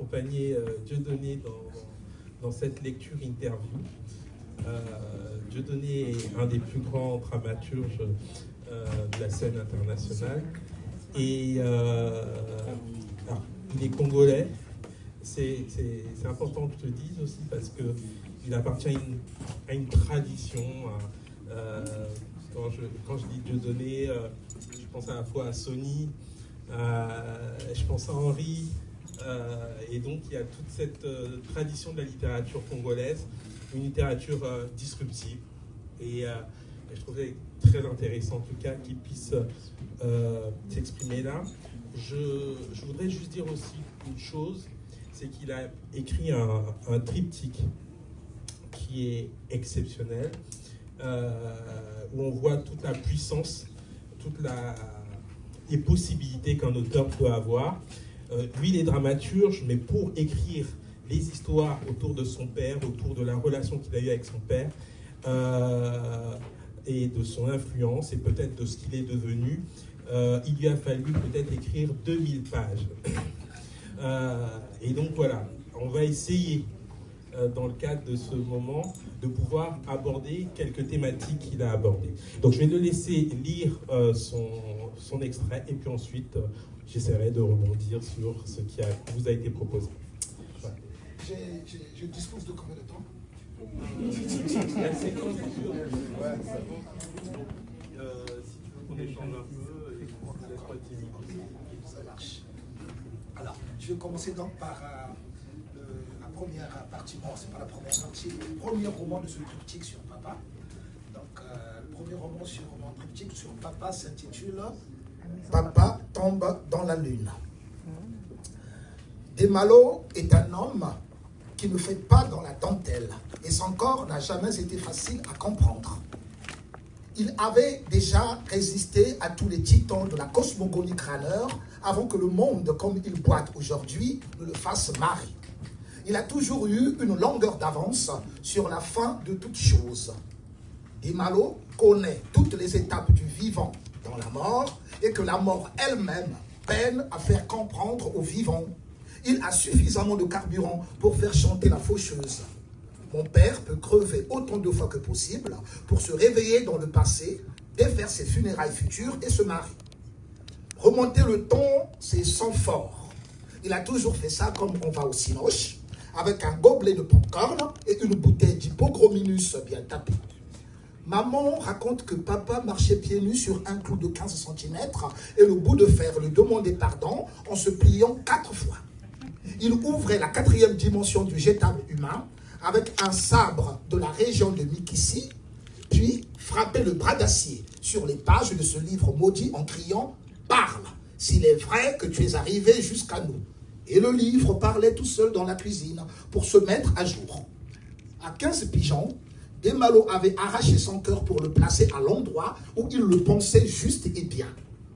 d'accompagner Dieudonné dans cette lecture interview. Dieudonné est un des plus grands dramaturges de la scène internationale. Et il est congolais. C'est important que je le dise aussi parce qu'il appartient à une tradition. Quand je dis Dieudonné, je pense à la fois à Sony, je pense à Henri, et donc il y a toute cette tradition de la littérature congolaise, une littérature disruptive, et je trouvais très intéressant en tout cas qu'il puisse s'exprimer là. Je voudrais juste dire aussi une chose, c'est qu'il a écrit un triptyque qui est exceptionnel, où on voit toute la puissance, toutes les possibilités qu'un auteur peut avoir. Lui, il est dramaturge, mais pour écrire les histoires autour de son père, autour de la relation qu'il a eue avec son père, et de son influence, et peut-être de ce qu'il est devenu, il lui a fallu peut-être écrire 2000 pages. Et donc voilà, on va essayer, dans le cadre de ce moment, de pouvoir aborder quelques thématiques qu'il a abordées. Donc je vais le laisser lire son extrait, et puis ensuite j'essaierai de rebondir sur ce qui vous a été proposé. Voilà. Je dispose de combien de temps? La séquence dure. Ouais, ça va. Si tu veux qu'on échange un peu, et qu'on se laisse pas de timide. Ça marche. Alors, je vais commencer donc par la première partie. Bon, c'est pas la première partie. Le premier roman de ce triptyque sur Papa. Donc, le premier roman sur triptyque sur Papa s'intitule Papa tombe dans la lune. Desmalot est un homme qui ne fait pas dans la dentelle et son corps n'a jamais été facile à comprendre. Il avait déjà résisté à tous les titans de la cosmogonie crâneur avant que le monde, comme il boite aujourd'hui, ne le fasse marrer. Il a toujours eu une longueur d'avance sur la fin de toute chose. Desmalot connaît toutes les étapes du vivant dans la mort et que la mort elle-même peine à faire comprendre aux vivants. Il a suffisamment de carburant pour faire chanter la faucheuse. Mon père peut crever autant de fois que possible pour se réveiller dans le passé, défaire ses funérailles futures et se marier. Remonter le ton, c'est sans fort. Il a toujours fait ça comme on va au cinoche, avec un gobelet de popcorn et une bouteille d'hypogrominus bien tapée. Maman raconte que papa marchait pieds nus sur un clou de 15 cm et le bout de fer lui demandait pardon en se pliant 4 fois. Il ouvrait la 4e dimension du jetable humain avec un sabre de la région de Mikissi, puis frappait le bras d'acier sur les pages de ce livre maudit en criant « Parle, s'il est vrai que tu es arrivé jusqu'à nous ». Et le livre parlait tout seul dans la cuisine pour se mettre à jour. À 15 pigeons, Desmalot avait arraché son cœur pour le placer à l'endroit où il le pensait juste et bien,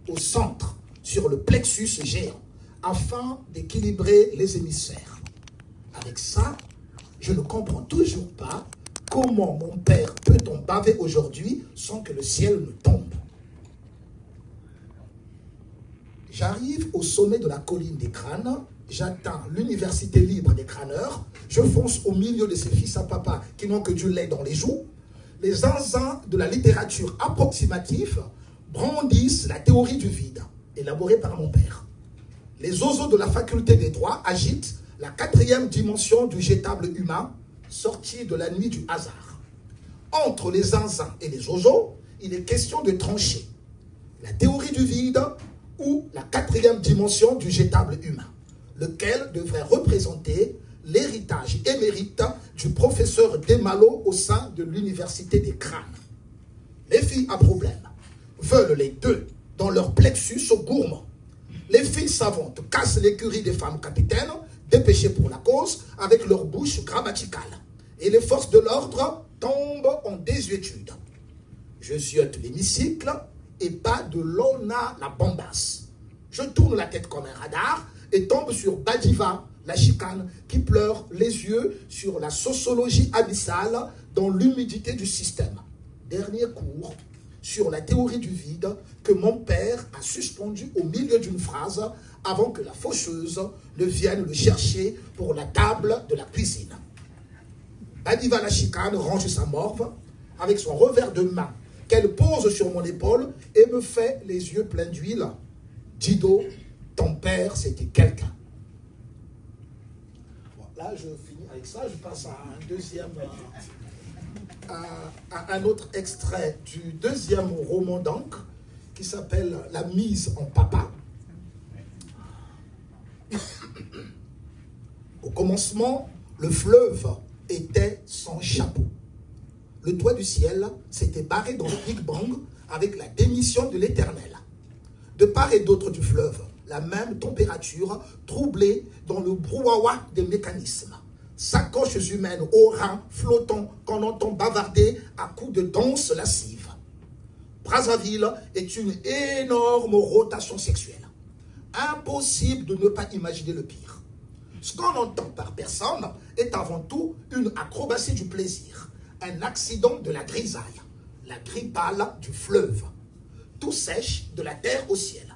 au centre, sur le plexus géant, afin d'équilibrer les hémisphères. Avec ça, je ne comprends toujours pas comment mon père peut-on baver aujourd'hui sans que le ciel ne tombe. J'arrive au sommet de la colline des crânes, j'atteins l'université libre des crâneurs, je fonce au milieu de ces fils à papa qui n'ont que du lait dans les joues. Les zinzins de la littérature approximative brandissent la théorie du vide, élaborée par mon père. Les oiseaux de la faculté des droits agitent la 4e dimension du jetable humain, sortie de la nuit du hasard. Entre les zinzins et les oiseaux, il est question de trancher la théorie du vide ou la 4e dimension du jetable humain, lequel devrait représenter l'héritage émérite du professeur Desmalot au sein de l'université des crânes. Les filles à problème veulent les deux dans leur plexus gourmand. Les filles savantes cassent l'écurie des femmes capitaines, dépêchées pour la cause, avec leur bouche grammaticale. Et les forces de l'ordre tombent en désuétude. Je ziote l'hémicycle et pas de l'ona la bombasse. Je tourne la tête comme un radar et tombe sur Badiva, la chicane, qui pleure les yeux sur la sociologie abyssale dans l'humidité du système. Dernier cours sur la théorie du vide que mon père a suspendu au milieu d'une phrase avant que la faucheuse ne vienne le chercher pour la table de la cuisine. Badiva la chicane range sa morve avec son revers de main qu'elle pose sur mon épaule et me fait les yeux pleins d'huile. Dido, ton père, c'était quelqu'un. Là, je finis avec ça. Je passe à un deuxième, à un autre extrait du deuxième roman d'Ancre qui s'appelle La mise en papa. Au commencement, le fleuve était sans chapeau. Le toit du ciel s'était barré dans le Big Bang avec la démission de l'Éternel. De part et d'autre du fleuve, la même température troublée dans le brouhaha des mécanismes. Sacoches humaines au rein flottant qu'on entend bavarder à coups de danse lascive. Brazzaville est une énorme rotation sexuelle. Impossible de ne pas imaginer le pire. Ce qu'on entend par personne est avant tout une acrobatie du plaisir, un accident de la grisaille, la grippale du fleuve. Tout sèche de la terre au ciel.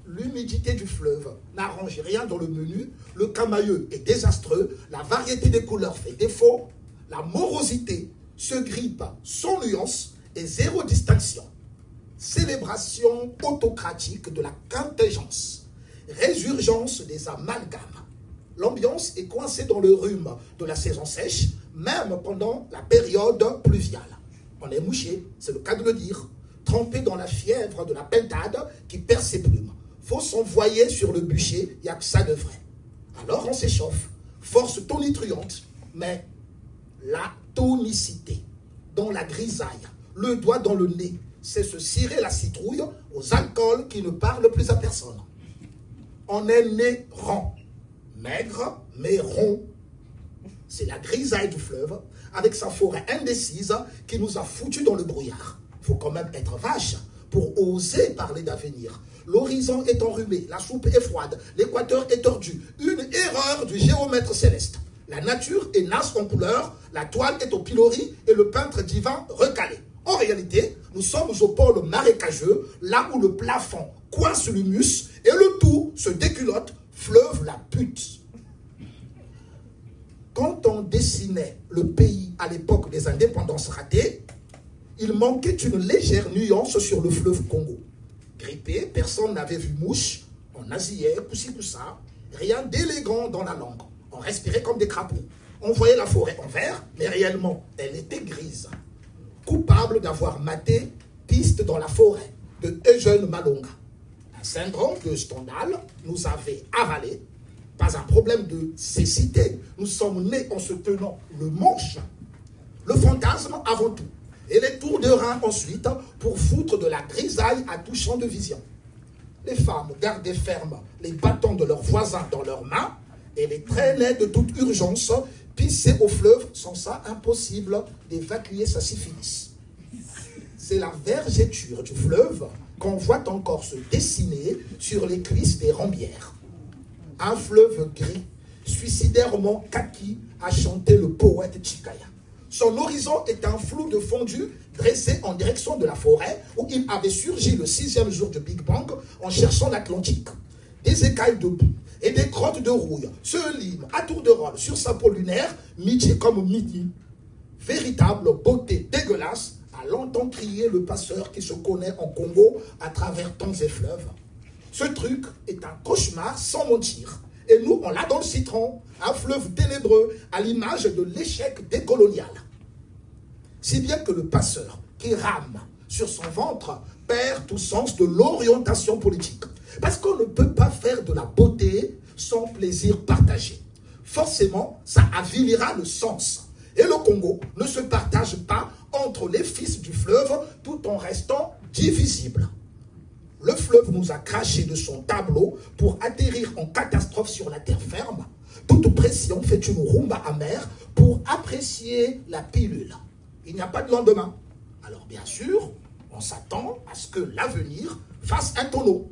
L'humidité du fleuve n'arrange rien dans le menu, le camailleux est désastreux, la variété des couleurs fait défaut, la morosité se grippe sans nuance et zéro distinction. Célébration autocratique de la contingence, résurgence des amalgames. L'ambiance est coincée dans le rhume de la saison sèche, même pendant la période pluviale. On est mouché, c'est le cas de le dire, trempé dans la fièvre de la pentade qui perd ses plumes. Faut s'envoyer sur le bûcher, il n'y a que ça de vrai. Alors on s'échauffe, force tonitruante, mais la tonicité, dans la grisaille, le doigt dans le nez, c'est se cirer la citrouille aux alcools qui ne parlent plus à personne. On est né rond, maigre mais rond. C'est la grisaille du fleuve, avec sa forêt indécise qui nous a foutus dans le brouillard. Il faut quand même être vache pour oser parler d'avenir. L'horizon est enrhumé, la soupe est froide, l'équateur est tordu. Une erreur du géomètre céleste. La nature est nasse en couleur, la toile est au pilori et le peintre divin recalé. En réalité, nous sommes au pôle marécageux, là où le plafond coince l'humus et le tout se déculotte, fleuve la pute. Quand on dessinait le pays à l'époque des indépendances ratées, il manquait une légère nuance sur le fleuve Congo. Grippé, personne n'avait vu mouche, on nasillait, poussi-poussa, rien d'élégant dans la langue. On respirait comme des crapauds. On voyait la forêt en vert, mais réellement, elle était grise. Coupable d'avoir maté piste dans la forêt de Eugène Malonga. Un syndrome de Stendhal nous avait avalé. Pas un problème de cécité. Nous sommes nés en se tenant le manche. Le fantasme avant tout. Et les tours de rein ensuite pour foutre de la grisaille à tout champ de vision. Les femmes gardaient ferme les bâtons de leurs voisins dans leurs mains et les traînaient de toute urgence pisser au fleuve, sans ça impossible d'évacuer sa syphilis. C'est la vergéture du fleuve qu'on voit encore se dessiner sur les cuisses des rambières. Un fleuve gris, suicidairement kaki, a chanté le poète Chikaya. Son horizon est un flou de fondu dressé en direction de la forêt où il avait surgi le 6e jour du Big Bang en cherchant l'Atlantique. Des écailles de boue et des crottes de rouille se liment à tour de rôle sur sa peau lunaire, midi comme midi. Véritable beauté dégueulasse, a longtemps crié le passeur qui se connaît en Congo à travers temps et fleuves. Ce truc est un cauchemar sans mentir. Et nous, on l'a dans le citron, un fleuve ténébreux à l'image de l'échec décolonial. Si bien que le passeur qui rame sur son ventre perd tout sens de l'orientation politique. Parce qu'on ne peut pas faire de la beauté sans plaisir partagé. Forcément, ça avilira le sens. Et le Congo ne se partage pas entre les fils du fleuve tout en restant divisible. Le fleuve nous a craché de son tableau pour atterrir en catastrophe sur la terre ferme. Toute pression fait une rumba amère pour apprécier la pilule. Il n'y a pas de lendemain. Alors bien sûr, on s'attend à ce que l'avenir fasse un tonneau.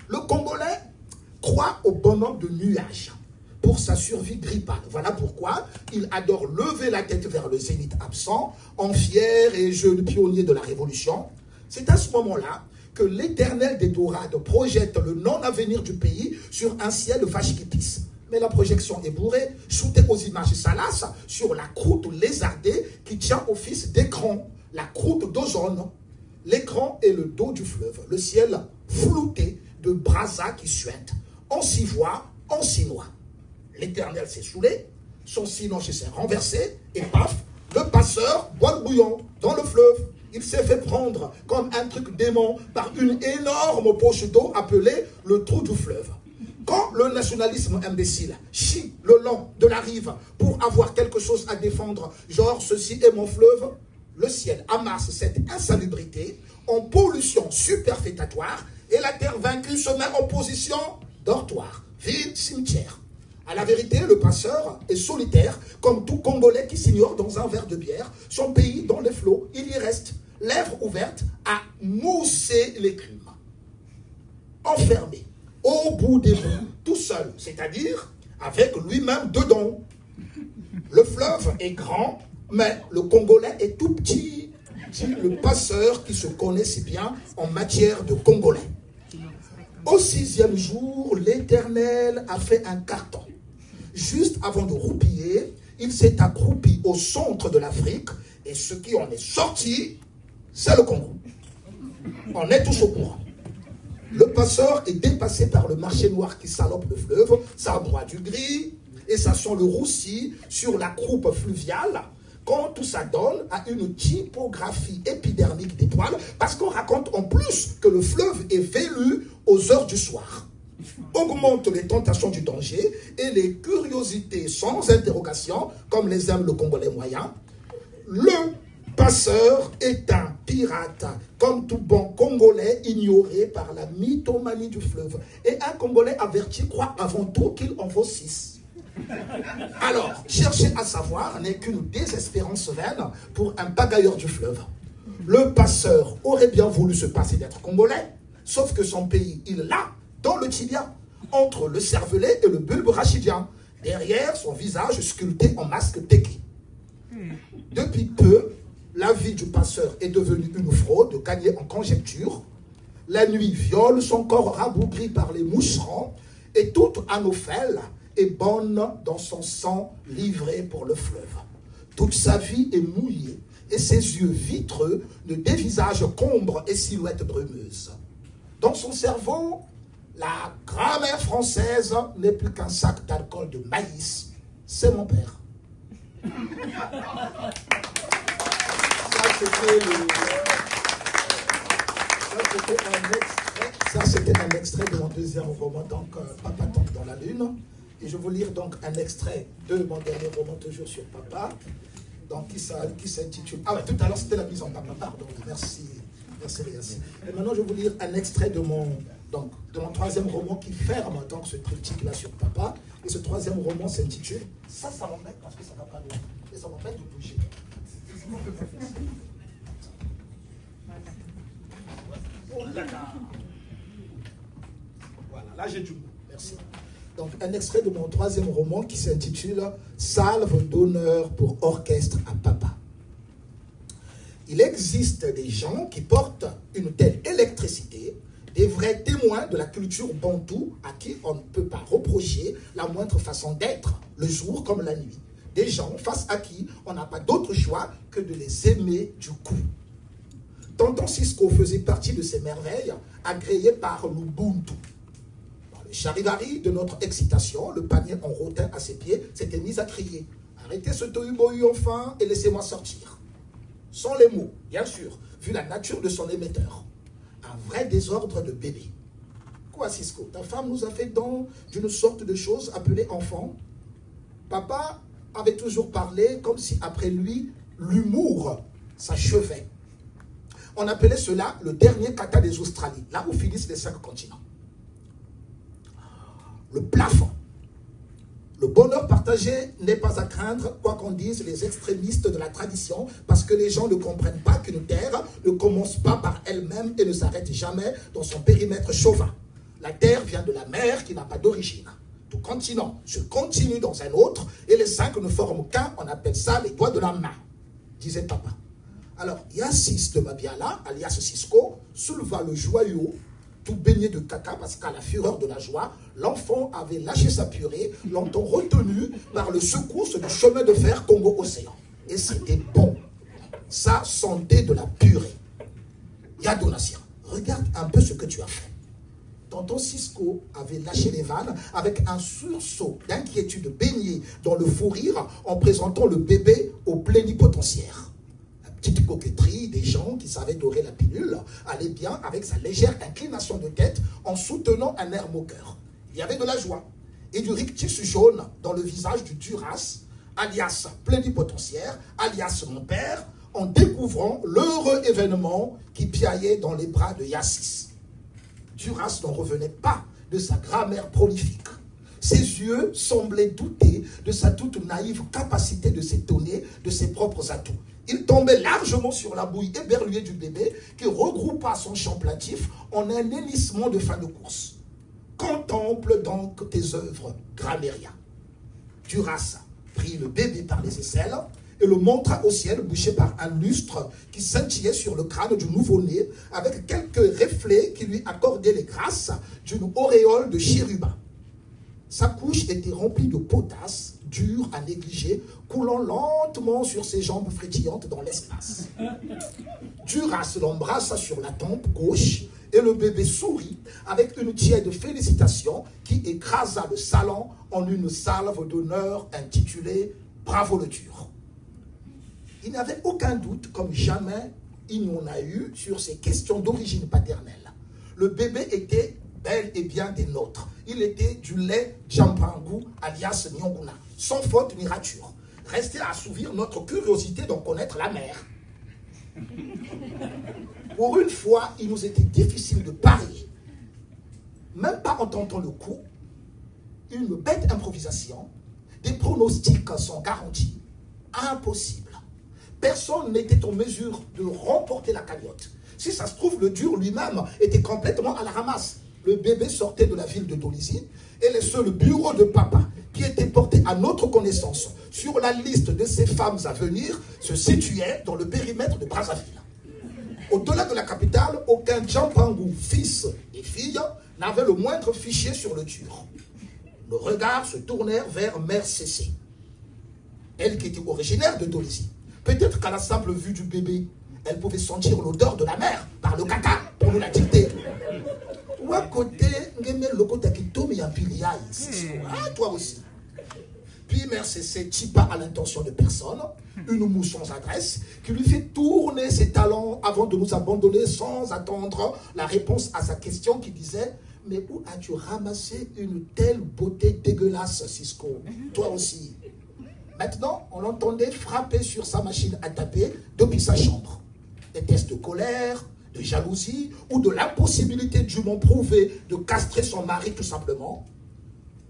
Le Congolais croit au bonhomme de nuages pour sa survie grippale. Voilà pourquoi il adore lever la tête vers le zénith absent, en fier et jeune pionnier de la Révolution. C'est à ce moment-là que l'Éternel des Dorades projette le non-avenir du pays sur un ciel vache qui pisse. Mais la projection est bourrée, shootée aux images salaces sur la croûte lézardée qui tient office d'écran, la croûte d'ozone. L'écran est le dos du fleuve, le ciel flouté de brasa qui suinte. On s'y voit, on s'y noie. L'Éternel s'est saoulé, son cinoche s'est renversé, et paf, le passeur boit le bouillon dans le fleuve. Il s'est fait prendre comme un truc démon par une énorme poche d'eau appelée le trou du fleuve. Quand le nationalisme imbécile chie le long de la rive pour avoir quelque chose à défendre, genre ceci est mon fleuve, le ciel amasse cette insalubrité en pollution superfétatoire et la terre vaincue se met en position dortoir, vide cimetière. À la vérité, le passeur est solitaire, comme tout Congolais qui s'ignore dans un verre de bière. Son pays, dans les flots, il y reste, lèvres ouvertes, à mousser l'écume. Enfermé, au bout des bouts, tout seul, c'est-à-dire avec lui-même dedans. Le fleuve est grand, mais le Congolais est tout petit. C'est le passeur qui se connaît si bien en matière de Congolais. Au 6e jour, l'Éternel a fait un carton. Juste avant de roupiller, il s'est accroupi au centre de l'Afrique et ce qui en est sorti, c'est le Congo. On est tous au courant. Le passeur est dépassé par le marché noir qui salope le fleuve, ça broie du gris et ça sent le roussi sur la croupe fluviale quand tout ça donne à une typographie épidermique d'étoiles parce qu'on raconte en plus que le fleuve est velu aux heures du soir. Augmente les tentations du danger et les curiosités sans interrogation, comme les aime le Congolais moyen. Le passeur est un pirate, comme tout bon Congolais ignoré par la mythomanie du fleuve. Et un Congolais averti croit avant tout qu'il en vaut 6. Alors, chercher à savoir n'est qu'une désespérance vaine pour un pagailleur du fleuve. Le passeur aurait bien voulu se passer d'être Congolais, sauf que son pays, il l'a dans le tibia, entre le cervelet et le bulbe rachidien, derrière son visage sculpté en masque teki. Depuis peu, la vie du passeur est devenue une fraude gagnée en conjecture. La nuit viole son corps rabougri par les moucherons et toute anophèle est bonne dans son sang livré pour le fleuve. Toute sa vie est mouillée et ses yeux vitreux ne dévisagent qu'ombre et silhouettes brumeuses. Dans son cerveau, la grammaire française n'est plus qu'un sac d'alcool de maïs. C'est mon père. Ça, c'était un extrait de mon deuxième roman, donc Papa tombe dans la lune. Et je vais vous lire donc un extrait de mon dernier roman, toujours sur Papa, donc qui s'intitule... Ah ouais, tout à l'heure, c'était la mise en papa, pardon. Merci, Riassi. Et maintenant, je vais vous lire un extrait de mon troisième roman qui ferme donc ce triptyque-là sur Papa. Et ce troisième roman s'intitule... Ça m'embête parce que ça ne va pas loin. Et ça m'embête de bouger. Voilà, là j'ai du mot. Merci. Donc, un extrait de mon troisième roman qui s'intitule « Salve d'honneur pour orchestre à Papa ». Il existe des gens qui portent une telle électricité, des vrais témoins de la culture bantoue à qui on ne peut pas reprocher la moindre façon d'être, le jour comme la nuit. Des gens face à qui on n'a pas d'autre choix que de les aimer du coup. Tonton Cisco faisait partie de ces merveilles agréées par l'Ubuntu. Le charivari de notre excitation, le panier en rotin à ses pieds, s'était mis à crier « Arrêtez ce tohu-bohu enfin et laissez-moi sortir ». Sans les mots, bien sûr, vu la nature de son émetteur. Un vrai désordre de bébé. Quoi, Cisco? Ta femme nous a fait don d'une sorte de chose appelée enfant. Papa avait toujours parlé comme si après lui, l'humour s'achevait. On appelait cela le dernier kata des Australies, là où finissent les 5 continents. Le plafond. Le bonheur partagé n'est pas à craindre, quoi qu'en disent les extrémistes de la tradition, parce que les gens ne comprennent pas qu'une terre ne commence pas par elle-même et ne s'arrête jamais dans son périmètre chauvin. La terre vient de la mer qui n'a pas d'origine. Tout continent se continue dans un autre et les 5 ne forment qu'un, on appelle ça les doigts de la main, disait Papa. Alors, Yassis de Mabiala, alias Cisco, souleva le joyau, tout baigné de caca, parce qu'à la fureur de la joie, l'enfant avait lâché sa purée, longtemps retenu par le secousses du chemin de fer Congo-Océan. Et c'était bon. Ça sentait de la purée. Yadonassia, regarde un peu ce que tu as fait. Tonton Cisco avait lâché les vannes avec un sursaut d'inquiétude baigné dans le fou rire en présentant le bébé au plénipotentiaire. La petite coquetterie des gens qui savaient dorer la pilule allait bien avec sa légère inclination de tête en soutenant un air moqueur. Il y avait de la joie et du rictus jaune dans le visage du Duras, alias plénipotentiaire, alias mon père, en découvrant l'heureux événement qui piaillait dans les bras de Yassis. Duras n'en revenait pas de sa grammaire prolifique. Ses yeux semblaient douter de sa toute naïve capacité de s'étonner de ses propres atouts. Il tombait largement sur la bouille éberluée du bébé qui regroupa son chant plaintif en un hennissement de fin de course. Contemple donc tes œuvres, Grammaria. Duras prit le bébé par les aisselles et le montra au ciel bouché par un lustre qui scintillait sur le crâne du nouveau-né avec quelques reflets qui lui accordaient les grâces d'une auréole de chérubin. Sa couche était remplie de potasse, dure à négliger, coulant lentement sur ses jambes frétillantes dans l'espace. Duras l'embrassa sur la tempe gauche et le bébé sourit avec une tiède félicitation qui écrasa le salon en une salve d'honneur intitulée « Bravo le dur ». Il n'y avait aucun doute, comme jamais il n'y en a eu, sur ces questions d'origine paternelle. Le bébé était bel et bien des nôtres. Il était du lait Djampangu, alias Nyonguna, sans faute ni rature. Restait à assouvir notre curiosité d'en connaître la mère. Pour une fois, il nous était difficile de parier. Même pas en tentant le coup, une bête improvisation, des pronostics sont garantis. Impossible. Personne n'était en mesure de remporter la cagnotte. Si ça se trouve, le dur lui-même était complètement à la ramasse. Le bébé sortait de la ville de Dolisie et les seuls bureaux de papa qui étaient portés à notre connaissance sur la liste de ces femmes à venir se situaient dans le périmètre de Brazzaville. Au-delà de la capitale, aucun Djampangu, fils et fille, n'avait le moindre fichier sur le dur. Nos regards se tournèrent vers Mère Cécé, elle qui était originaire de Dolisie. Peut-être qu'à la simple vue du bébé, elle pouvait sentir l'odeur de la mère par le caca pour nous la dicter. Ou à côté, toi aussi. Puis Mère Cécé chipa à l'intention de personne, une mouche sans adresse, qui lui fait tourner ses talents avant de nous abandonner sans attendre la réponse à sa question qui disait « Mais où as-tu ramassé une telle beauté dégueulasse, Cisco? Toi aussi. » Maintenant, on l'entendait frapper sur sa machine à taper depuis sa chambre. Des tests de colère, de jalousie ou de l'impossibilité dûment prouvée de castrer son mari tout simplement.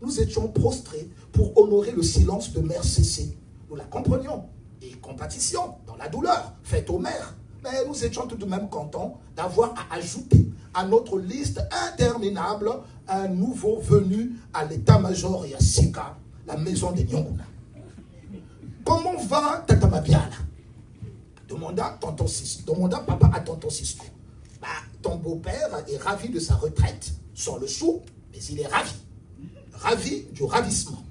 Nous étions prostrés pour honorer le silence de Mère Cécé. Nous la comprenions et compatissions dans la douleur faite aux mères. Mais nous étions tout de même contents d'avoir à ajouter à notre liste interminable un nouveau venu à l'état-major Yassika, la maison des Nyonguna. Comment va Tata Mabiala? Demanda papa à tonton Cisco. Bah, ton beau-père est ravi de sa retraite, sans le sou, mais il est ravi. Ravi du ravissement.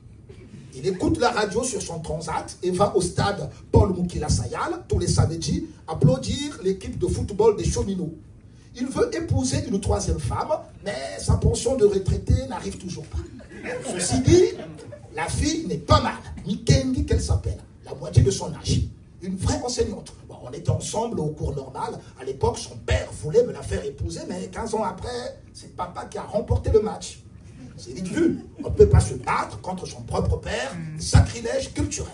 Il écoute la radio sur son transat et va au stade Paul Moukila Sayal, tous les samedis, applaudir l'équipe de football des cheminots. Il veut épouser une troisième femme, mais sa pension de retraité n'arrive toujours pas. Ceci dit, la fille n'est pas mal. Mikengi, qu'elle s'appelle, la moitié de son âge. Une vraie enseignante. Bon, on était ensemble au cours normal. À l'époque, son père voulait me la faire épouser, mais 15 ans après, c'est papa qui a remporté le match. C'est vite vu. On ne peut pas se battre contre son propre père. Sacrilège culturel.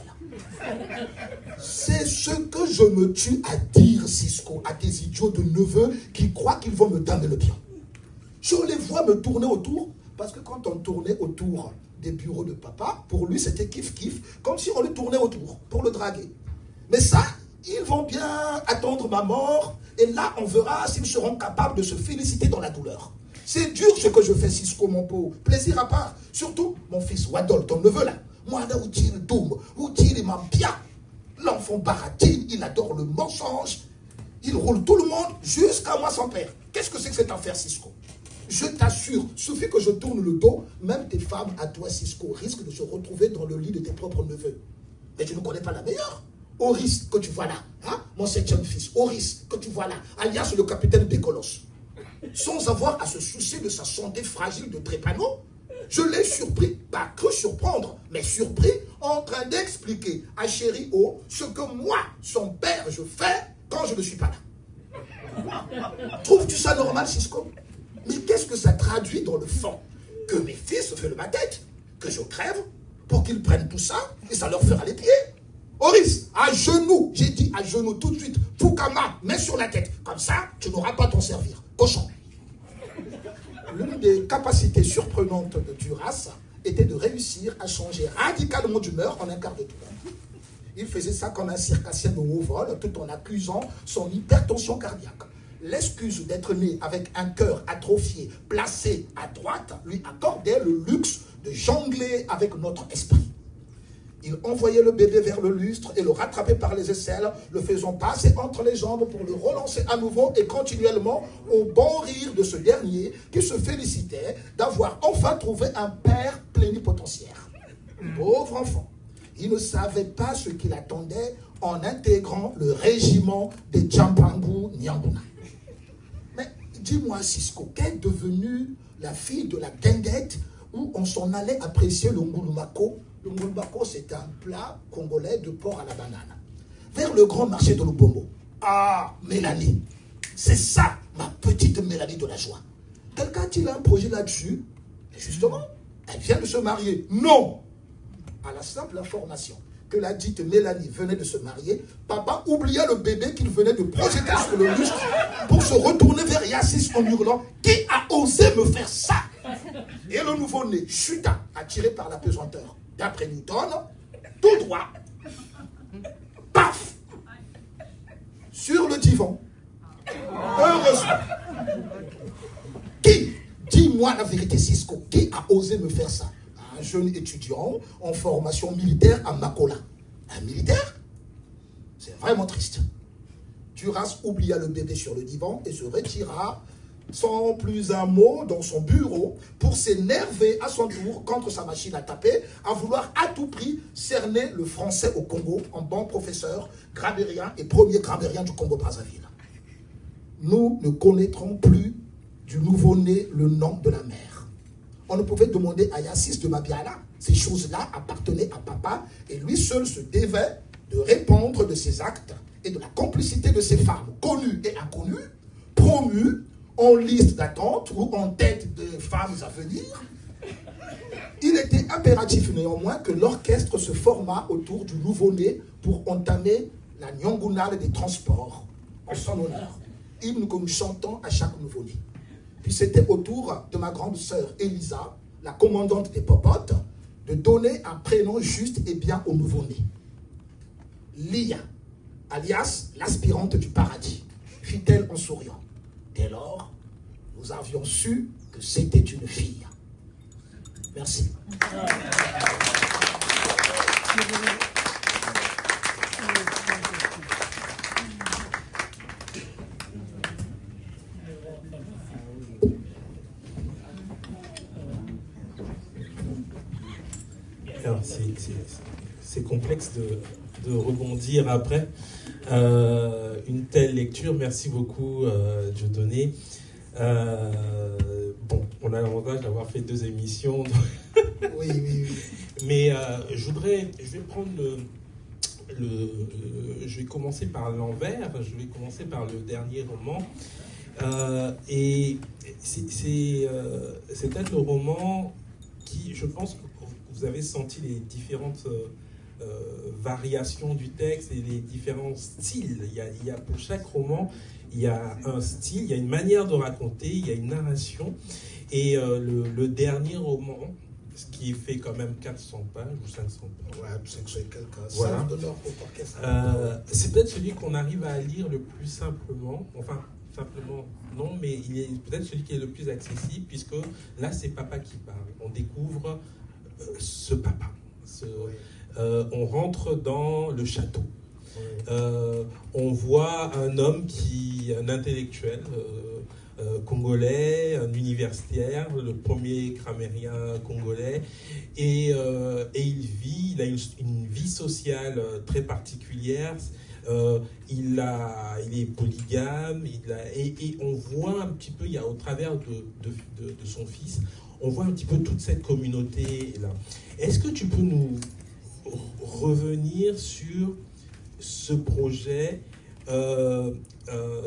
C'est ce que je me tue à dire, Cisco, à tes idiots de neveux qui croient qu'ils vont me donner le bien. Je les vois me tourner autour, parce que quand on tournait autour des bureaux de papa, pour lui c'était kiff-kiff, comme si on le tournait autour, pour le draguer. Mais ça, ils vont bien attendre ma mort, et là on verra s'ils seront capables de se féliciter dans la douleur. C'est dur ce que je fais, Cisco, mon pauvre. Plaisir à part. Surtout, mon fils Wadol, ton neveu là. Moi, où il m'en bien. L'enfant baratine, il adore le mensonge. Il roule tout le monde jusqu'à moi son père. Qu'est-ce que c'est que cette affaire, Cisco? Je t'assure, suffit que je tourne le dos, même tes femmes à toi, Cisco, risquent de se retrouver dans le lit de tes propres neveux. Mais tu ne connais pas la meilleure. Oris, que tu vois là, hein, mon 7e fils, Oris, que tu vois là, alias le capitaine Bécolos, sans avoir à se soucier de sa santé fragile de trépano, je l'ai surpris, pas que surprendre, mais surpris, en train d'expliquer à Chéri O ce que moi, son père, je fais quand je ne suis pas là. Trouves-tu ça normal, Cisco? Mais qu'est-ce que ça traduit dans le fond? Que mes fils se font ma tête, que je crève, pour qu'ils prennent tout ça, et ça leur fera les pieds. Oris, à genoux, j'ai dit à genoux tout de suite, Fukama, mets sur la tête. Comme ça, tu n'auras pas à t'en servir. Cochon. L'une des capacités surprenantes de Duras était de réussir à changer radicalement d'humeur en un quart de tour. Il faisait ça comme un circassien de haut vol, tout en accusant son hypertension cardiaque. L'excuse d'être né avec un cœur atrophié, placé à droite, lui accordait le luxe de jongler avec notre esprit. Il envoyait le bébé vers le lustre et le rattrapait par les aisselles, le faisant passer entre les jambes pour le relancer à nouveau et continuellement au bon rire de ce dernier qui se félicitait d'avoir enfin trouvé un père plénipotentiaire. Pauvre enfant, il ne savait pas ce qu'il attendait en intégrant le régiment des Djampangu Nyanguna. Mais dis-moi, Cisco, qu'est devenue la fille de la guinguette où on s'en allait apprécier le ngulumako? Le ngulumako, c'est un plat congolais de porc à la banane. Vers le grand marché de Lubombo. Ah, Mélanie. C'est ça, ma petite Mélanie de la joie. Quelqu'un a-t-il un projet là-dessus? Et justement, elle vient de se marier. Non! À la simple information que la dite Mélanie venait de se marier, papa oublia le bébé qu'il venait de projeter sur le lustre pour se retourner vers Yassis en hurlant « Qui a osé me faire ça ?» Et le nouveau-né chuta, attiré par la pesanteur. D'après Newton, tout droit, paf, sur le divan. Heureusement. Qui, dis-moi la vérité, Cisco, qui a osé me faire ça? Un jeune étudiant en formation militaire à Makola. Un militaire? C'est vraiment triste. Duras oublia le bébé sur le divan et se retira sans plus un mot dans son bureau pour s'énerver à son tour contre sa machine à taper, à vouloir à tout prix cerner le français au Congo en bon professeur grammairien et premier grammairien du Congo-Brazzaville. Nous ne connaîtrons plus du nouveau-né le nom de la mère. On ne pouvait demander à Yassis de Mabiala. Ces choses-là appartenaient à papa et lui seul se devait de répondre de ses actes et de la complicité de ses femmes, connues et inconnues, promues en liste d'attente ou en tête de femmes à venir. Il était impératif néanmoins que l'orchestre se formât autour du nouveau-né pour entamer la Nyangunale des transports en son honneur. Hymne que nous chantons à chaque nouveau-né. Puis c'était au tour de ma grande sœur Elisa, la commandante des popotes, de donner un prénom juste et bien au nouveau-né. Lia, alias l'aspirante du paradis, fit-elle en souriant. Dès lors, nous avions su que c'était une fille. Merci. Alors, c'est complexe de rebondir après. Une telle lecture, merci beaucoup, Dieudonné. Bon, on a l'avantage d'avoir fait 2 émissions. Oui. Mais je vais prendre je vais commencer par l'envers, je vais commencer par le dernier roman. Et c'est peut-être le roman qui, je pense que vous avez senti les différentes variations du texte et les différents styles. Il y a pour chaque roman, il y a un style, il y a une manière de raconter, il y a une narration. Et le dernier roman, ce qui fait quand même 400 pages ou 500 pages. Ouais, 500 et quelques. Voilà. C'est peut-être celui qu'on arrive à lire le plus simplement. Enfin, simplement, non, mais il est peut-être celui qui est le plus accessible, puisque là, c'est papa qui parle. On découvre ce papa. On rentre dans le château. On voit un homme un intellectuel congolais, un universitaire, le premier grammairien congolais, et il a une vie sociale très particulière. Il est polygame, et on voit un petit peu, au travers de son fils, on voit un petit peu toute cette communauté-là. Est-ce que tu peux nous revenir sur ce projet,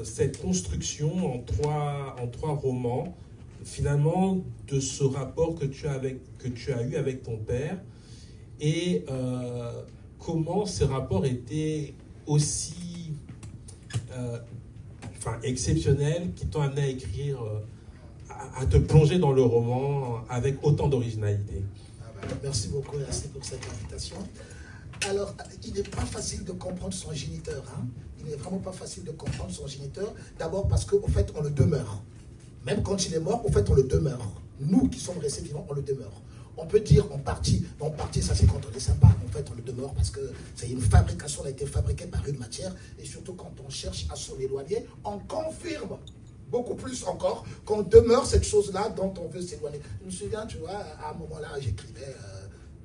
cette construction en trois romans, finalement, de ce rapport que tu as eu avec ton père, et comment ces rapports étaient aussi exceptionnels, qui t'ont amené à écrire, à te plonger dans le roman avec autant d'originalité. Merci beaucoup, merci pour cette invitation. Alors, il n'est pas facile de comprendre son géniteur. Hein? Il n'est vraiment pas facile de comprendre son géniteur. D'abord parce qu'au fait, on le demeure. Même quand il est mort, au fait, on le demeure. Nous qui sommes restés vivants, on le demeure. On peut dire en partie, ça c'est quand on est sympa, en fait on le demeure parce que c'est une fabrication, elle a été fabriquée par une matière, et surtout quand on cherche à s'en éloigner, on confirme beaucoup plus encore qu'on demeure cette chose-là dont on veut s'éloigner. Je me souviens, tu vois, à un moment-là, j'écrivais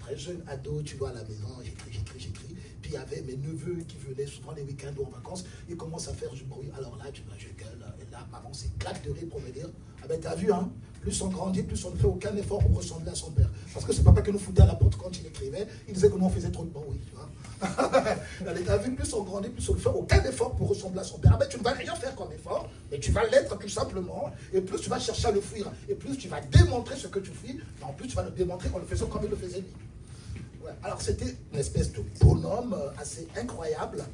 très jeune ado, tu vois, à la maison, j'écris. Puis il y avait mes neveux qui venaient souvent les week-ends ou en vacances, ils commencent à faire du bruit. Alors là, tu vois, je gueule, et là, maman s'éclate de rire pour me dire, ah ben t'as vu, hein, plus on grandit, plus on ne fait aucun effort pour ressembler à son père. Parce que c'est papa qui nous foutait à la porte quand il écrivait, il disait que nous on faisait trop de bruit, tu vois. T'as vu, plus on grandit, plus on ne fait aucun effort pour ressembler à son père. Ah ben tu ne vas rien faire comme effort, mais tu vas l'être tout simplement, et plus tu vas chercher à le fuir, et plus tu vas démontrer ce que tu fuis, en plus tu vas le démontrer en le faisant comme il le faisait lui. Ouais. Alors c'était une espèce de bonhomme assez incroyable.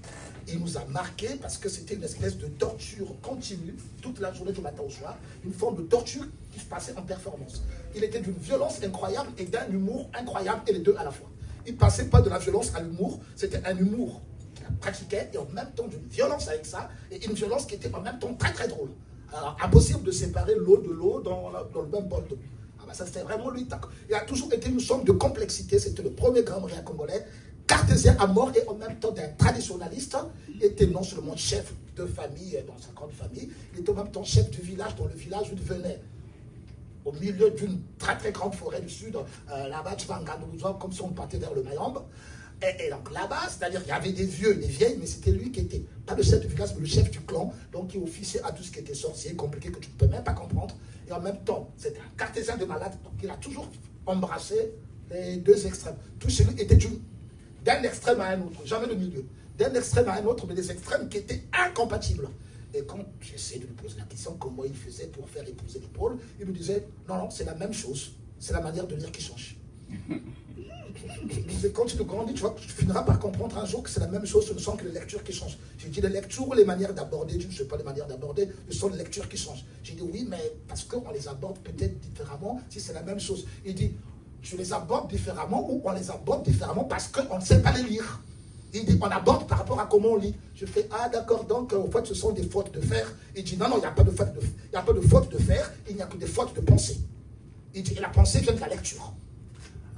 Il nous a marqué parce que c'était une espèce de torture continue, toute la journée du matin au soir, une forme de torture qui se passait en performance. Il était d'une violence incroyable et d'un humour incroyable, et les deux à la fois. Il ne passait pas de la violence à l'humour, c'était un humour qu'il pratiquait et en même temps d'une violence avec ça, et une violence qui était en même temps très très drôle. Alors impossible de séparer l'eau de l'eau dans le même bol d'eau. Ça c'était vraiment lui. Il a toujours été une somme de complexité. C'était le premier grammairien congolais, cartésien à mort et en même temps d'un traditionnaliste. Il était non seulement chef de famille dans sa grande famille, il était en même temps chef du village, dans le village où il venait, au milieu d'une très très grande forêt du sud, là-bas, tu vas en Gandouza, comme si on partait vers le Mayombe. Et donc là-bas, c'est-à-dire qu'il y avait des vieux et des vieilles, mais c'était lui qui était, pas le chef du village, mais le chef du clan, donc qui officiait à tout ce qui était sorcier, compliqué, que tu ne peux même pas comprendre. Et en même temps, c'était un cartésien de malade, donc il a toujours embrassé les deux extrêmes. Tout chez lui était d'un extrême à un autre, jamais le milieu. D'un extrême à un autre, mais des extrêmes qui étaient incompatibles. Et quand j'essaie de lui poser la question comment il faisait pour faire épouser l'épaule, il me disait, non, c'est la même chose, c'est la manière de lire qui change. Quand tu te grandis, tu finiras par comprendre un jour que c'est la même chose, ce ne sont que les lectures qui changent. J'ai dit les lectures ou les manières d'aborder, je ne sais pas les manières d'aborder, ce sont les lectures qui changent. J'ai dit oui, mais parce qu'on les aborde peut-être différemment si c'est la même chose. Il dit, tu les abordes différemment ou on les aborde différemment parce qu'on ne sait pas les lire. Il dit, on aborde par rapport à comment on lit. Je fais, ah d'accord, donc en fait ce sont des fautes de faire. Il dit, non, il n'y a pas de faute de faire, il n'y a que des fautes de pensée. Il dit, et la pensée vient de la lecture.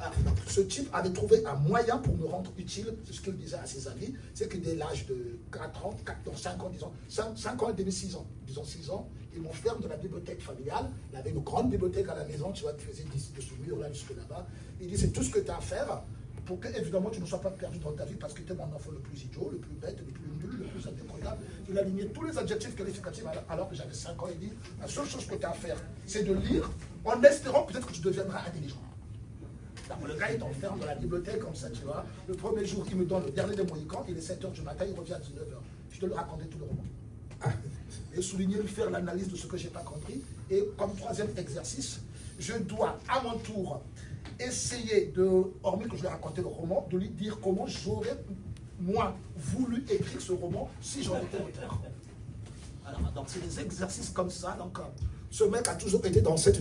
Alors, ce type avait trouvé un moyen pour me rendre utile, c'est ce qu'il disait à ses amis, c'est que dès l'âge de 5 ans, disons, 5 ans et demi, 6 ans, disons 6 ans, ils m'enferment dans la bibliothèque familiale. Il y avait une grande bibliothèque à la maison, tu vois, qui faisait de ce mur-là jusque là-bas. Il dit, c'est tout ce que tu as à faire pour que, évidemment, tu ne sois pas perdu dans ta vie parce que tu es mon enfant le plus idiot, le plus bête, le plus nul, le plus indécroyable. Il a aligné tous les adjectifs qualificatifs alors que j'avais 5 ans. Il dit, la seule chose que tu as à faire, c'est de lire en espérant peut-être que tu deviendras intelligent. Alors, le gars, il t'enferme dans la bibliothèque comme ça, tu vois. Le premier jour, il me donne le dernier des Mohicans, il est 7 h du matin, il revient à 19 h. Je dois lui raconter tout le roman. Et souligner, lui faire l'analyse de ce que je n'ai pas compris. Et comme troisième exercice, je dois à mon tour essayer de, hormis que je lui ai raconté le roman, de lui dire comment j'aurais, moi, voulu écrire ce roman si j'en étais l'auteur. Alors, donc c'est des exercices comme ça, donc... Ce mec a toujours été dans cette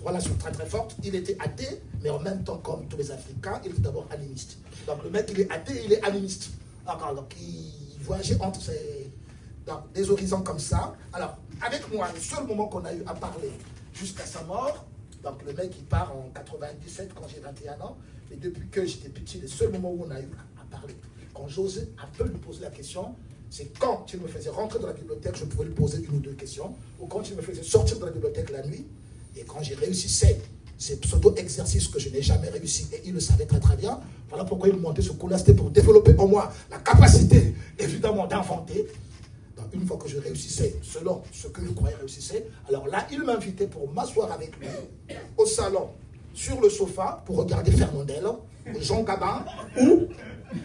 relation très très forte. Il était athée, mais en même temps, comme tous les Africains, il était d'abord animiste. Donc le mec, il est athée, il est animiste. Donc il voyageait entre des horizons comme ça. Alors, avec moi, le seul moment qu'on a eu à parler jusqu'à sa mort, donc le mec, il part en 97 quand j'ai 21 ans, mais depuis que j'étais petit, le seul moment où on a eu à parler. quand j'osais un peu lui poser la question, c'est quand il me faisait rentrer dans la bibliothèque, je pouvais lui poser une ou deux questions, ou quand il me faisait sortir de la bibliothèque la nuit, et quand j'y réussissais, ces pseudo-exercices que je n'ai jamais réussi, et il le savait très très bien. Voilà pourquoi il me montait ce coup-là, c'était pour développer en moi la capacité, évidemment, d'inventer. Une fois que je réussissais, selon ce que je croyais réussissait, alors là, il m'invitait pour m'asseoir avec lui au salon, sur le sofa, pour regarder Fernandel, Jean Gabin ou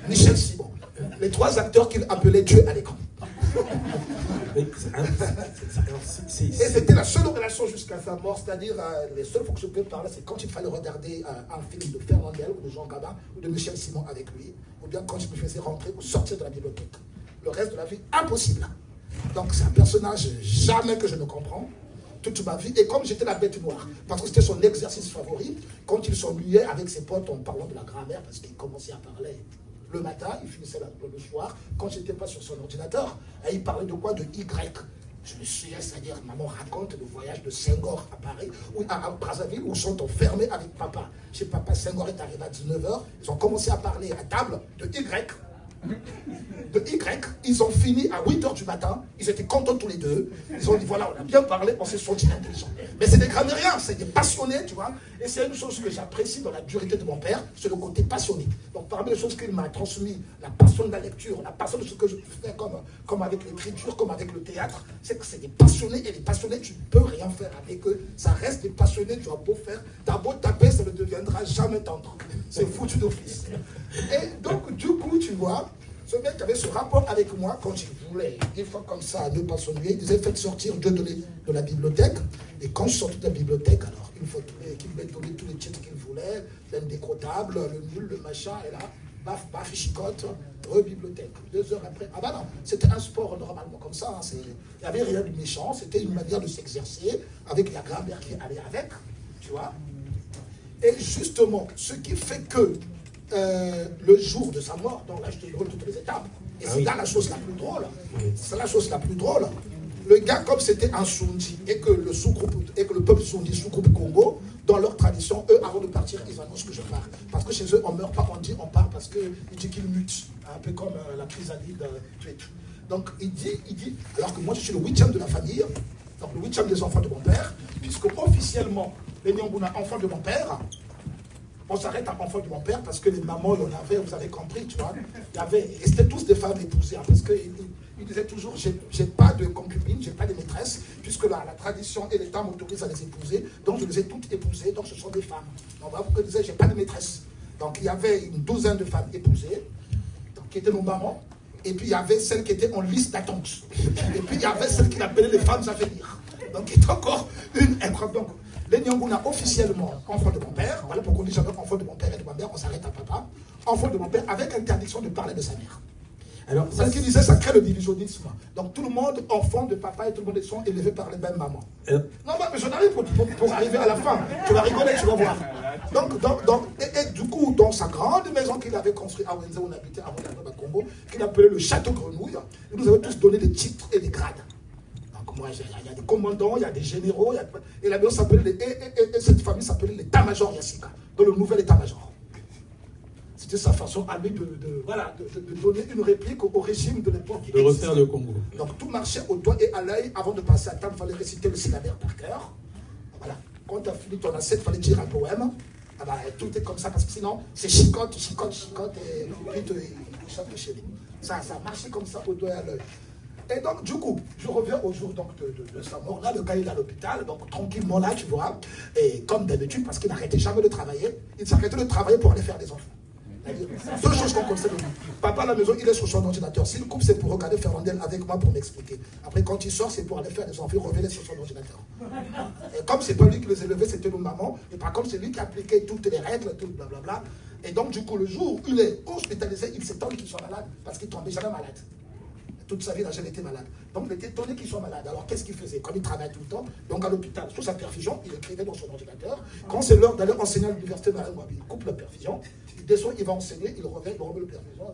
Michel Simon. Les trois acteurs qu'il appelait Dieu à l'écran. Et c'était la seule relation jusqu'à sa mort, c'est-à-dire les seules fois que je peux parler, c'est quand il fallait regarder un film de Fernandel ou de Jean Gabin ou de Michel Simon avec lui, ou bien quand je me faisais rentrer ou sortir de la bibliothèque. Le reste de la vie, impossible. Donc c'est un personnage jamais que je ne comprends, toute ma vie, et comme j'étais la bête noire, parce que c'était son exercice favori, quand il s'ennuyait avec ses potes en parlant de la grammaire, parce qu'il commençait à parler le matin, il finissait le soir, quand je n'étais pas sur son ordinateur, et il parlait de quoi? De Y. Je me souviens, c'est-à-dire, maman raconte le voyage de Senghor à Paris, ou à Brazzaville, où ils sont enfermés avec papa. Chez papa, Senghor est arrivé à 19h, ils ont commencé à parler à table de Y. De Y, ils ont fini à 8h du matin, ils étaient contents tous les deux, ils ont dit voilà, on a bien parlé, on s'est senti intelligent. Mais c'est des grammairiens, c'est des passionnés, tu vois, et c'est une chose que j'apprécie dans la dureté de mon père, c'est le côté passionné. Donc parmi les choses qu'il m'a transmis, la passion de la lecture, la passion de ce que je fais comme avec l'écriture, comme avec le théâtre, c'est que c'est des passionnés, et les passionnés, tu ne peux rien faire avec eux, ça reste des passionnés, tu as beau faire, t'as beau taper, ça ne deviendra jamais tendre. C'est foutu d'office. Et donc, du coup, tu vois, ce mec avait ce rapport avec moi quand il voulait, une fois comme ça, ne pas s'ennuyer, il disait faites sortir Dieu de la bibliothèque. Et quand je sortais de la bibliothèque, alors une fois qu'il m'ait donné tous les titres qu'il voulait, l'indécrottable, le nul, le machin, et là, baf, baf, il chicote, re-bibliothèque. 2 heures après, ah bah non, c'était un sport normalement comme ça, hein, il n'y avait rien de méchant, c'était une manière de s'exercer avec la grammaire qui allait avec, tu vois. Et justement, ce qui fait que le jour de sa mort, donc là je te déroule toutes les étapes, et c'est là la chose la plus drôle, c'est la chose la plus drôle. Le gars, comme c'était un Sundi, et que le peuple Sundi, sous-groupe Congo, dans leur tradition, eux, avant de partir, ils annoncent que je pars. Parce que chez eux, on ne meurt pas, on dit on part parce qu'il dit qu'ils mutent, un peu comme la chrysalide, donc il dit, alors que moi je suis le 8e de la famille, donc le 8e des enfants de mon père, puisque officiellement, les Nyanguna, enfants de mon père, on s'arrête à enfant de mon père parce que les mamans, on avait, vous avez compris, tu vois, et c'était tous des femmes épousées, hein, parce qu'il disait toujours, j'ai pas de concubines, j'ai pas de maîtresses, puisque la tradition et l'État m'autorisent à les épouser, donc je les ai toutes épousées, donc ce sont des femmes. Donc voilà pourquoi il disait, j'ai pas de maîtresse. Donc il y avait une 12aine de femmes épousées, donc, qui étaient nos mamans, et puis il y avait celles qui étaient en liste d'attente. Et puis il y avait celles qu'il appelait les femmes à venir. Donc il y a encore une incroyable. Donc, les Nyanguna officiellement enfant de mon père, voilà pourquoi on dit jamais enfant de mon père et de ma mère, on s'arrête à papa, enfant de mon père avec interdiction de parler de sa mère. Alors, c'est ce qu'il disait, ça crée le divisionnisme. Donc tout le monde, enfant de papa et tout le monde sont élevés par les mêmes mamans. Non, mais j'en arrive pour arriver à la fin. Tu vas rigoler, tu vas voir. Donc, et du coup, dans sa grande maison qu'il avait construite à Wenze, où on habitait avant d'arriver à Congo, qu'il appelait le Château Grenouille, il nous avait tous donné des titres et des grades. Moi, il y a des commandants, il y a des généraux, et la maison s'appelait, et cette famille s'appelait l'état-major Yassika, dans le nouvel état-major. C'était sa façon à lui de donner une réplique au régime de l'époque. De refaire le Congo. Donc tout marchait au doigt et à l'œil. Avant de passer à table, il fallait réciter le syllabaire par cœur. Voilà. Quand tu as fini ton assiette, il fallait dire un poème. Ah bah, tout est comme ça, parce que sinon, c'est chicote, et puis il chante le chéri. Ça marchait comme ça au doigt et à l'œil. Et donc, du coup, je reviens au jour donc, de sa mort. Là, le gars, il est à l'hôpital, donc tranquillement là, tu vois. Et comme d'habitude, parce qu'il n'arrêtait jamais de travailler, il s'arrêtait de travailler pour aller faire des enfants. C'est deux choses qu'on connaissait de lui. Papa à la maison, il est sur son ordinateur. S'il coupe, c'est pour regarder Fernandel avec moi pour m'expliquer. Après, quand il sort, c'est pour aller faire des enfants, il revenait sur son ordinateur. Et comme c'est pas lui qui les élevait, c'était nos mamans. Et par contre, c'est lui qui appliquait toutes les règles, tout blablabla. Et donc, du coup, le jour où il est hospitalisé, il s'étonne qu'il soit malade parce qu'il tombait jamais malade. Toute sa vie, il n'a jamais été malade. Donc, il était étonné qu'il soit malade. Alors, qu'est-ce qu'il faisait? Comme il travaille tout le temps, donc à l'hôpital, sous sa perfusion, il écrivait dans son ordinateur. Quand c'est l'heure d'aller enseigner à l'université de Marie-Wabi, il coupe la perfusion, il descend, il va enseigner, il revient, il remet le perfusion.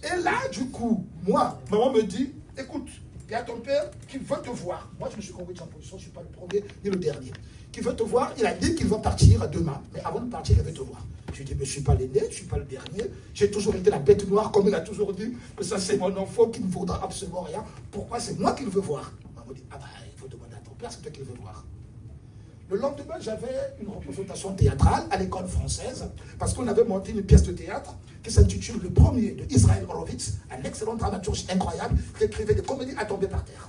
Et là, du coup, moi, maman me dit, écoute, il y a ton père qui veut te voir. Moi, je me suis convaincu en position, je ne suis pas le premier ni le dernier. qui veut te voir. Il a dit qu'il va partir demain. Mais avant de partir, il veut te voir. Je lui dis, mais je ne suis pas l'aîné, je ne suis pas le dernier. J'ai toujours été la bête noire, comme il a toujours dit, que ça c'est mon enfant qui ne vaudra absolument rien. Pourquoi c'est moi qui le veux voir? On m'a dit, ah bah, il faut demander à ton père, c'est toi qui le veux voir. Le lendemain, j'avais une représentation théâtrale à l'école française, parce qu'on avait monté une pièce de théâtre qui s'intitule Le Premier de Israël Horowitz, un excellent dramaturge incroyable qui écrivait des comédies à tomber par terre.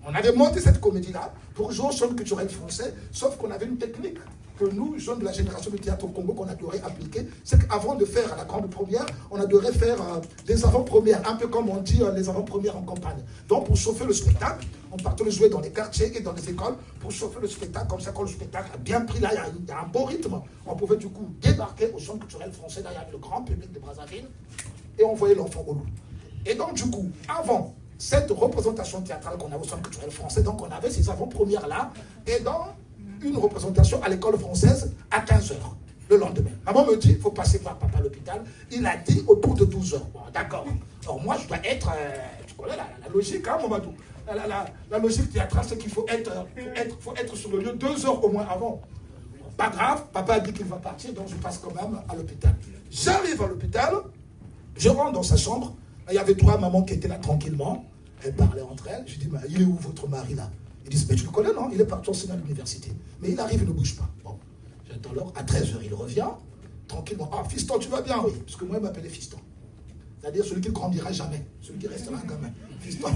On avait monté cette comédie-là pour jouer au centre culturel français, sauf qu'on avait une technique que nous, jeunes de la génération du théâtre au Congo, qu'on adorait appliquer, c'est qu'avant de faire la grande première, on adorait faire des avant-premières, un peu comme on dit les avant-premières en campagne. Donc pour chauffer le spectacle, on partait le jouer dans les quartiers et dans les écoles pour chauffer le spectacle, comme ça quand le spectacle a bien pris, là il y a un bon rythme, on pouvait du coup débarquer au centre culturel français, là il y avait le grand public de Brazzaville, et on voyait l'enfant au loup. Et donc du coup, avant cette représentation théâtrale qu'on avait au centre culturel français, donc on avait ces avant-premières-là, et dans une représentation à l'école française à 15h le lendemain. Maman me dit, il faut passer par papa à l'hôpital. Il a dit autour de 12h. Bon, d'accord. Alors moi, je dois être, tu connais la logique, hein, Mamadou. La logique théâtrale, c'est qu'il faut être sur le lieu 2 heures au moins avant. Pas grave, papa a dit qu'il va partir, donc je passe quand même à l'hôpital. J'arrive à l'hôpital, je rentre dans sa chambre. Il y avait 3 mamans qui étaient là tranquillement. Elles parlaient entre elles. Je dis, mais il est où votre mari là? Ils disent, mais tu le connais, non? Il est parti enseigner à l'université. Mais il arrive, il ne bouge pas. Bon, j'attends l'heure. À 13h, il revient, tranquillement. Ah, fiston, tu vas bien? Oui. Parce que moi, il m'appelait fiston. C'est-à-dire celui qui ne grandira jamais. Celui qui restera un gamin. Fiston.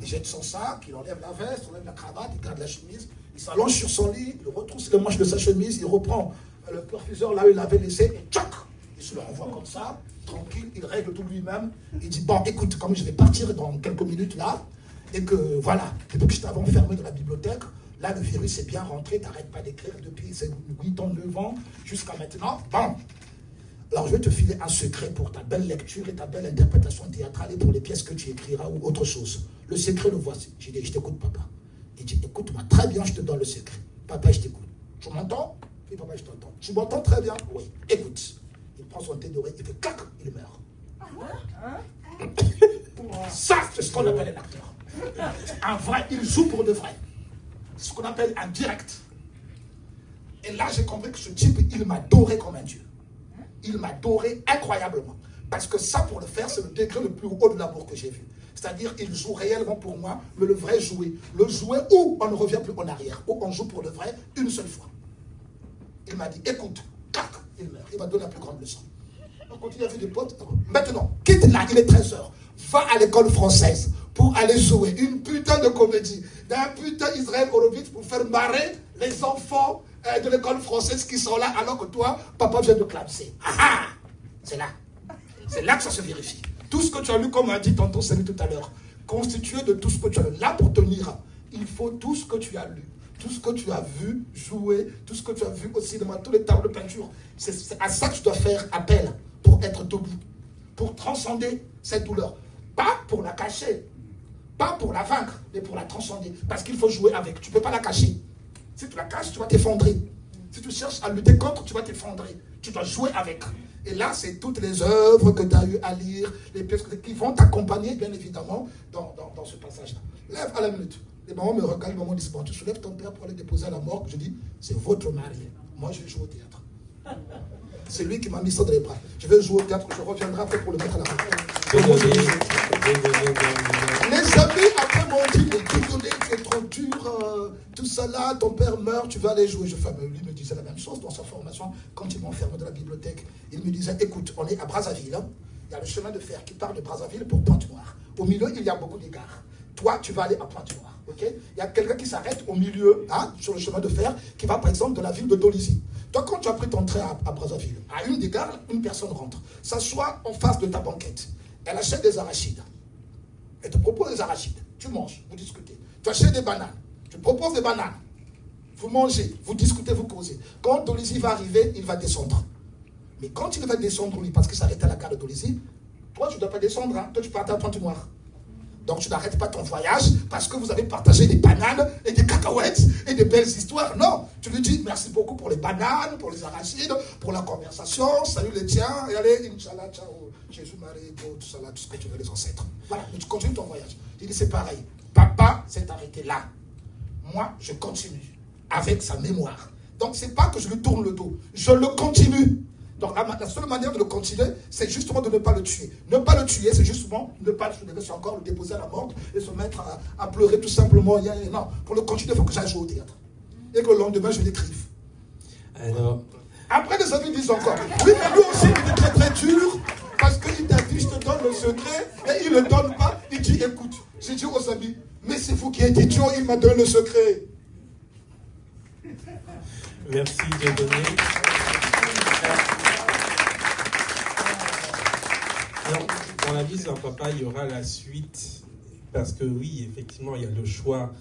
Il jette son sac, il enlève la veste, il enlève la cravate, il garde la chemise. Il s'allonge sur son lit, il retrousse les manches de sa chemise, il reprend le perfuseur là où il l'avait laissé et tchoc! Il se le renvoie comme ça, tranquille, il règle tout lui-même. Il dit, bon, écoute, comme je vais partir dans quelques minutes là, et que voilà, depuis que je t'avais enfermé dans la bibliothèque, là le virus est bien rentré, t'arrêtes pas d'écrire depuis ces 8 ans, 9 ans, jusqu'à maintenant. Bon, alors je vais te filer un secret pour ta belle lecture et ta belle interprétation théâtrale et pour les pièces que tu écriras ou autre chose. Le secret, le voici. J'ai dit, je t'écoute papa. Il dit, écoute-moi très bien, je te donne le secret. Papa, je t'écoute. Tu m'entends? Oui papa, je t'entends. Tu m'entends très bien? Oui. Écoute. Il prend son thé doré, il fait clac, il meurt. Ça, c'est ce qu'on appelle un acteur. Un vrai, il joue pour de vrai. C'est ce qu'on appelle un direct. Et là, j'ai compris que ce type, il m'a doré comme un dieu. Il m'a doré incroyablement. Parce que ça, pour le faire, c'est le degré le plus haut de l'amour que j'ai vu. C'est-à-dire, il joue réellement pour moi, mais le vrai jouet. Le jouet où on ne revient plus en arrière, où on joue pour le vrai une seule fois. Il m'a dit, écoute, clac, il meurt. Il m'a donné la plus grande leçon. On continue à faire des potes. Maintenant, quitte là, il est 13h. Va à l'école française pour aller jouer une putain de comédie d'un putain Israël Horowitz pour faire marrer les enfants de l'école française qui sont là alors que toi, papa vient de clamser. Ah ah! C'est là. C'est là que ça se vérifie. Tout ce que tu as lu, comme a dit tonton Samy tout à l'heure, constitué de tout ce que tu as lu. Là, pour tenir, il faut tout ce que tu as lu, tout ce que tu as vu jouer, tout ce que tu as vu au cinéma, tous les tableaux de peinture. C'est à ça que tu dois faire appel pour être debout, pour transcender cette douleur. Pas pour la cacher, pas pour la vaincre, mais pour la transcender. Parce qu'il faut jouer avec. Tu ne peux pas la cacher. Si tu la caches, tu vas t'effondrer. Si tu cherches à lutter contre, tu vas t'effondrer. Tu dois jouer avec. Et là, c'est toutes les œuvres que tu as eu à lire, les pièces qui vont t'accompagner, bien évidemment, dans ce passage-là. Lève à la minute. Les mamans me regardent, les mamans disent, bon, tu soulèves ton père pour aller déposer à la morgue. Je dis, c'est votre mari. Moi, je vais jouer au théâtre. C'est lui qui m'a mis ça dans les bras. Je vais jouer au théâtre, je reviendrai après pour le mettre à la morgue. Les amis, après m'ont dit, mais désolé, tu es trop dur, tout ça là, ton père meurt, tu vas aller jouer. Lui me disait la même chose dans sa formation, quand il m'enfermait dans la bibliothèque. Il me disait, écoute, on est à Brazzaville, hein. Il y a le chemin de fer qui part de Brazzaville pour Pointe-Noire. Au milieu, il y a beaucoup d'égards. Toi, tu vas aller à Pointe-Noire, ok? Il y a quelqu'un qui s'arrête au milieu, hein, sur le chemin de fer, qui va par exemple de la ville de Dolisie. Toi, quand tu as pris ton train à Brazzaville, à une des gares, une personne rentre. S'assoit en face de ta banquette. Elle achète des arachides. Elle te propose des arachides. Tu manges, vous discutez. Tu achètes des bananes. Tu proposes des bananes. Vous mangez, vous discutez, vous causez. Quand Dolisie va arriver, il va descendre. Mais quand il va descendre, lui, parce qu'il s'arrête à la gare de Dolisie, toi, tu ne dois pas descendre. Hein. Toi, tu pars à Pointe-Noire. Donc, tu n'arrêtes pas ton voyage parce que vous avez partagé des bananes et des cacahuètes et des belles histoires. Non, tu lui dis merci beaucoup pour les bananes, pour les arachides, pour la conversation. Salut les tiens. Et allez, Inch'Allah, ciao. Jésus, Marie, tout ça là, tout ce que tu veux, les ancêtres. Voilà, mais tu continues ton voyage. Il dit c'est pareil. Papa s'est arrêté là. Moi, je continue. avec sa mémoire. Donc, ce n'est pas que je lui tourne le dos, je le continue. Donc, la seule manière de le continuer, c'est justement de ne pas le tuer. Ne pas le tuer, c'est justement ne pas le soulever sur corps, le déposer à la morgue et se mettre à pleurer tout simplement. Non, pour le continuer, il faut que j'aille jouer au théâtre. Et que le lendemain, je l'écrive. Alors... Après, les amis disent encore, oui, mais lui aussi, il est très très dur, parce qu'il t'a dit, je te donne le secret, et il ne le donne pas. Il dit, écoute, j'ai dit aux amis, mais c'est vous qui êtes idiot, il m'a donné le secret. Merci de donner. Alors, dans la vie d'un papa, il y aura la suite, parce que oui, effectivement, il y a le choix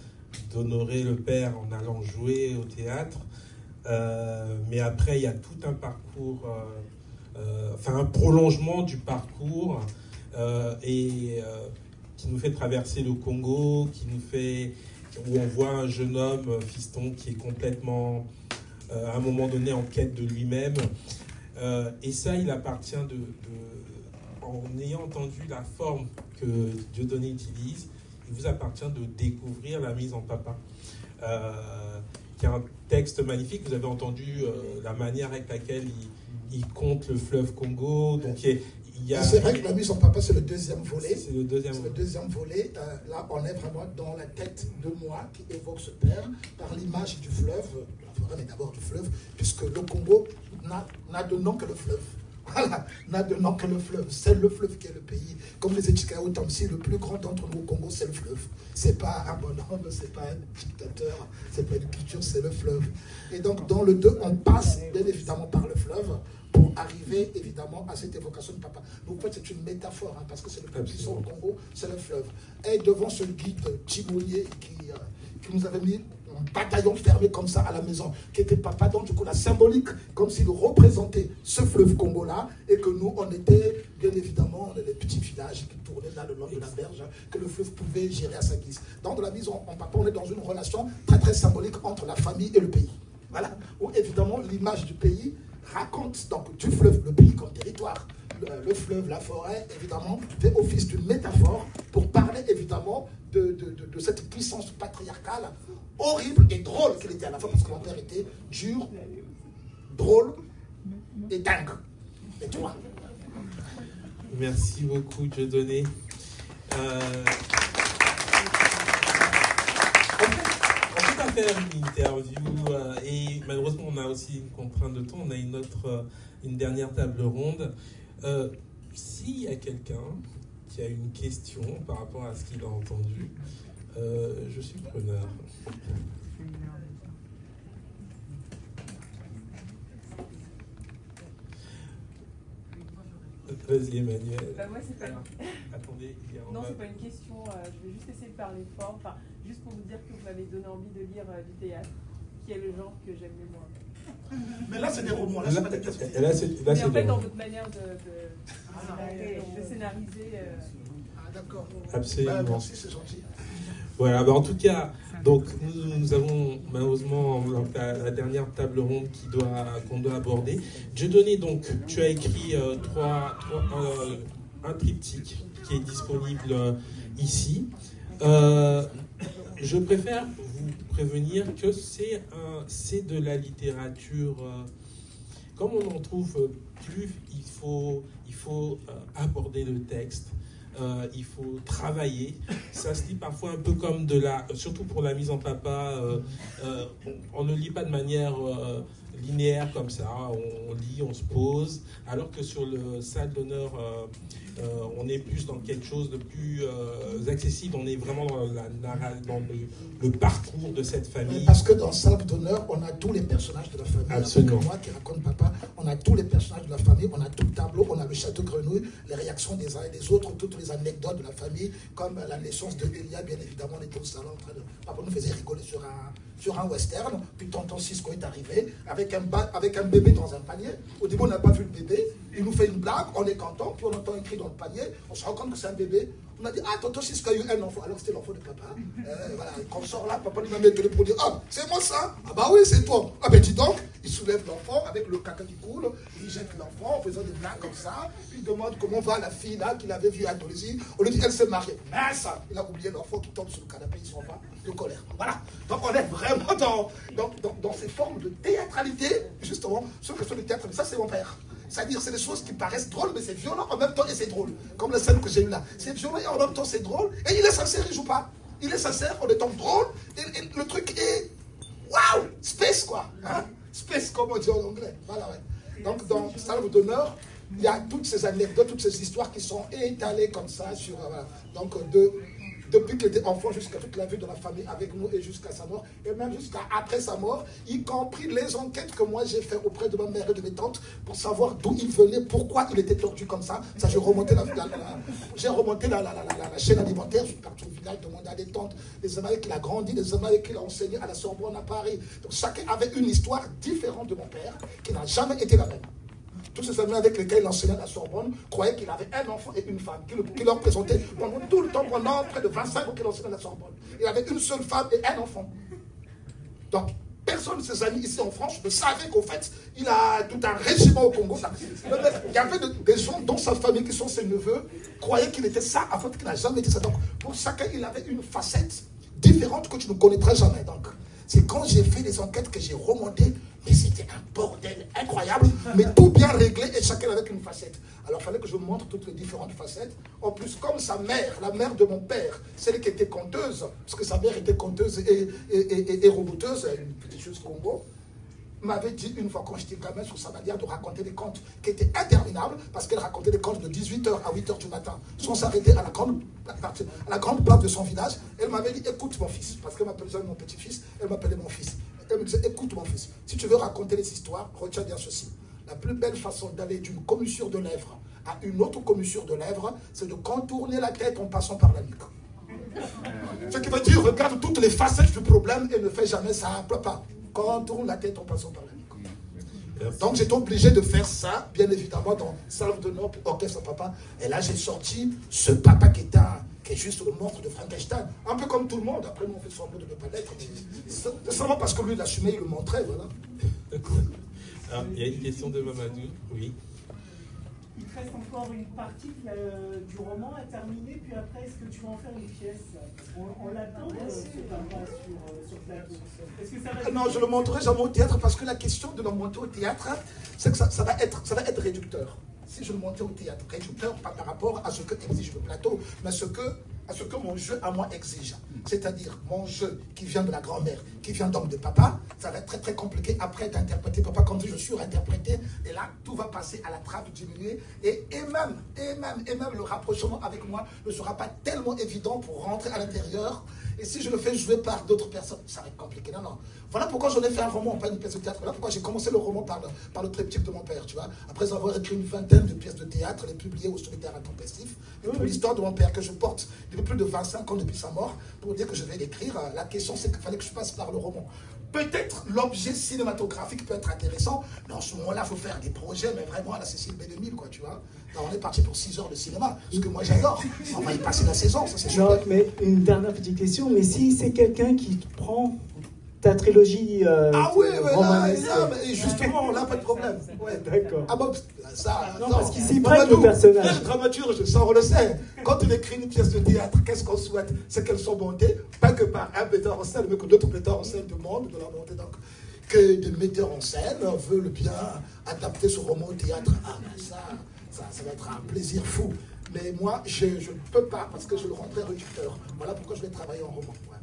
d'honorer le père en allant jouer au théâtre, mais après, il y a tout un parcours, enfin un prolongement du parcours, qui nous fait traverser le Congo, où on voit un jeune homme, fiston, qui est complètement, à un moment donné, en quête de lui-même. Et ça, il appartient en ayant entendu la forme que Dieudonné utilise, il vous appartient de découvrir La Mise en Papa, qui est un texte magnifique. Vous avez entendu la manière avec laquelle il compte le fleuve Congo. Donc c'est vrai que La Mise en Papa, c'est le deuxième volet. C'est le deuxième volet. Là, on est vraiment dans la tête de moi qui évoque ce père par l'image du fleuve, de la forêt, mais d'abord du fleuve, puisque le Congo n'a de nom que le fleuve. Voilà, n'a de nom que le fleuve. C'est le fleuve qui est le pays. Comme les Etchikao Tamsi, le plus grand d'entre nous au Congo, c'est le fleuve. C'est pas un bonhomme, c'est pas un dictateur, c'est pas une culture, c'est le fleuve. Et donc, dans le 2, on passe bien évidemment par le fleuve pour arriver évidemment à cette évocation de papa. Donc, en fait, c'est une métaphore, parce que c'est le plus puissant au Congo, c'est le fleuve. Et devant ce guide timonier qui nous avait mis un bataillon fermé comme ça à la maison, qui était papa, donc du coup la symbolique, comme s'il représentait ce fleuve Congo-là, et que nous, on était, bien évidemment, les petits villages qui tournaient là le long de la berge, que le fleuve pouvait gérer à sa guise. Dans de la mise en papa, on est dans une relation très très symbolique entre la famille et le pays. Voilà, où évidemment l'image du pays raconte donc du fleuve, le pays comme territoire. Le fleuve, la forêt, évidemment, fait office d'une métaphore pour parler évidemment de cette puissance patriarcale horrible et drôle qu'il était à la fois, parce que mon père était dur, drôle et dingue. Et toi. Merci beaucoup, Dieudonné. On peut pas faire une interview et malheureusement on a aussi une contrainte de temps. On a une dernière table ronde. S'il y a quelqu'un qui a une question par rapport à ce qu'il a entendu, je suis preneur. Vas-y, Emmanuel. Moi, c'est pas une... Attendez, non, c'est pas une question. Je vais juste essayer de parler fort. Enfin, juste pour vous dire que vous m'avez donné envie de lire du théâtre, qui est le genre que j'aime le moins. Mais là, c'est des romans. Là, c'est pas des questions. Mais en fait, dans votre manière de scénariser... Ah, d'accord. Absolument. Merci, c'est gentil. Voilà, en tout cas, donc nous avons malheureusement la dernière table ronde qu'on doit aborder. Dieudonné, donc, tu as écrit un triptyque qui est disponible ici. Je préfère vous prévenir que c'est de la littérature. Comme on en trouve plus, il faut aborder le texte. Il faut travailler. Ça se lit parfois un peu comme surtout pour La Mise en Papa, on ne lit pas de manière linéaire comme ça. On lit, on se pose, alors que sur le Salle d'honneur, on est plus dans quelque chose de plus accessible. On est vraiment dans le parcours de cette famille. Parce que dans Salle d'honneur, on a tous les personnages de la famille. Absolument. Moi qui raconte papa, on a tous les personnages de la famille, on a tout le tableau, on a le château grenouille, les réactions des uns et des autres, toutes les anecdotes de la famille, comme la naissance de Elia, bien évidemment, on était au salon en train de... Papa nous faisait rigoler sur un western, puis tonton Cisco est arrivé avec un bébé dans un panier. Au début, on n'a pas vu le bébé, Il nous fait une blague, on est content, puis on entend un cri dans le panier, on se rend compte que c'est un bébé. On a dit, ah, tonton Cisco a eu un enfant, alors c'était l'enfant de papa. Voilà, quand on sort là, papa lui m'a mis pour dire, ah, c'est moi ça? Ah bah oui, c'est toi. Ah ben dis donc, il soulève l'enfant avec le caca qui coule, il jette l'enfant en faisant des blagues comme ça, puis il demande comment va la fille là qu'il avait vue à Indonésie. On lui dit, elle s'est mariée. Mais ça, il a oublié l'enfant qui tombe sur le canapé, il s'en va de colère. Voilà. Donc on est vraiment dans ces formes de théâtralité, justement, sur que sur le théâtre. Mais ça, c'est mon père. C'est-à-dire, c'est des choses qui paraissent drôles, mais c'est violent en même temps et c'est drôle. Comme la scène que j'ai eue là. C'est violent et en même temps c'est drôle. Et il est sincère, il joue pas. Il est sincère en étant drôle. Et le truc est. Waouh! Space quoi! Hein? Space, comme on dit en anglais. Voilà, ouais. Donc, dans Salve d'honneur, il y a toutes ces anecdotes, toutes ces histoires qui sont étalées comme ça sur. Voilà. Donc, depuis qu'il était enfant jusqu'à toute la vie de la famille avec nous et jusqu'à sa mort, et même jusqu'à après sa mort, y compris les enquêtes que moi j'ai fait auprès de ma mère et de mes tantes pour savoir d'où il venait, pourquoi il était tordu comme ça. Ça, j'ai remonté la chaîne alimentaire, je suis parti au village, demander à des tantes, des amis qu'il a grandi, des amis qu'il a enseigné à la Sorbonne à Paris. Donc chacun avait une histoire différente de mon père, qui n'a jamais été la même. Tous ces amis avec lesquels il enseignait à la Sorbonne croyaient qu'il avait un enfant et une femme, qu'il leur présentait pendant tout le temps, pendant près de 25 ans qu'il enseignait à la Sorbonne. Il avait une seule femme et un enfant. Donc, personne de ses amis ici en France ne savait qu'au fait, il a tout un régiment au Congo. Il y avait des gens dans sa famille qui sont ses neveux, croyaient qu'il était ça, en fait, qu'il n'a jamais été ça. Donc, pour chacun, il avait une facette différente que tu ne connaîtras jamais. Donc, c'est quand j'ai fait les enquêtes que j'ai remonté, mais c'était un bordel incroyable, mais tout bien réglé et chacun avec une facette. Alors il fallait que je montre toutes les différentes facettes. En plus, comme sa mère, la mère de mon père, celle qui était conteuse, parce que sa mère était conteuse et roboteuse, une petite chose Congo, m'avait dit une fois quand j'étais gamin sur sa manière de raconter des contes qui étaient interminables, parce qu'elle racontait des contes de 18h à 8h du matin, sans s'arrêter à la grande place de son village. Elle m'avait dit, écoute mon fils, parce qu'elle m'appelait mon petit-fils, elle m'appelait mon fils. Elle me disait, écoute mon fils, si tu veux raconter les histoires, retiens bien ceci. La plus belle façon d'aller d'une commissure de lèvres à une autre commissure de lèvres, c'est de contourner la tête en passant par la nuque. Ce qui veut dire, regarde toutes les facettes du problème et ne fais jamais ça à papa. Contourne la tête en passant par la nuque. Donc j'étais obligé de faire ça, bien évidemment, dans Salve d'honneur pour Orchestre Papa. Et là, j'ai sorti ce papa qui est juste le monstre de Frankenstein. Un peu comme tout le monde. Après, nous, on fait semblant de ne pas l'être. C'est seulement parce que lui, il assumait, il le montrait, voilà. Alors, il y a une question de Mamadou. Oui. Il te reste encore une partie du roman à terminer, puis après, est-ce que tu vas en faire une pièce? On l'attend, ce papa sur plateau. Est-ce que ça va... Non, je le montrerai jamais au théâtre, parce que la question de le montrer au théâtre, c'est que ça va être réducteur. Si je le montais au théâtre, réducteur, pas par rapport à ce que exige le plateau, mais à ce que mon jeu à moi exige. C'est-à-dire mon jeu qui vient de la grand-mère, qui vient donc de papa, ça va être très très compliqué après d'interpréter papa comme si je suis interprété, et là tout va passer à la trappe, diminuer, et même le rapprochement avec moi ne sera pas tellement évident pour rentrer à l'intérieur. Et si je le fais jouer par d'autres personnes, ça va être compliqué. Non. Voilà pourquoi j'en ai fait un roman, pas une pièce de théâtre. Voilà pourquoi j'ai commencé le roman par le triptyque de mon père, tu vois. Après avoir écrit une vingtaine de pièces de théâtre, les publiées au Solitaire Intempestif, et pour l'histoire de mon père que je porte depuis plus de 25 ans depuis sa mort, pour dire que je vais l'écrire, la question c'est qu'il fallait que je passe par le roman. Peut-être l'objet cinématographique peut être intéressant, mais en ce moment-là, il faut faire des projets, mais vraiment à la Cécile B2000, quoi, tu vois. Alors, on est parti pour 6 heures de cinéma, ce que moi j'adore. On va y passer la saison, ça c'est sûr. Non, mais une dernière petite question, mais si c'est quelqu'un qui prend ta trilogie ah oui, mais justement, là, pas de problème. Ouais. D'accord. Ah bon, ça, non, parce qu'il s'y prête le personnage. Le dramaturge, ça on le sait. Quand il écrit une pièce de théâtre, qu'est-ce qu'on souhaite? C'est qu'elle soit montée, pas que par un metteur en scène, mais que d'autres metteurs en scène demandent de la monter. Donc, que des metteurs en scène veulent bien adapter ce roman au théâtre. Ah, mais ça va être un plaisir fou. Mais moi, je ne peux pas parce que je le rendrai réducteur. Voilà pourquoi je vais travailler en roman. Ouais.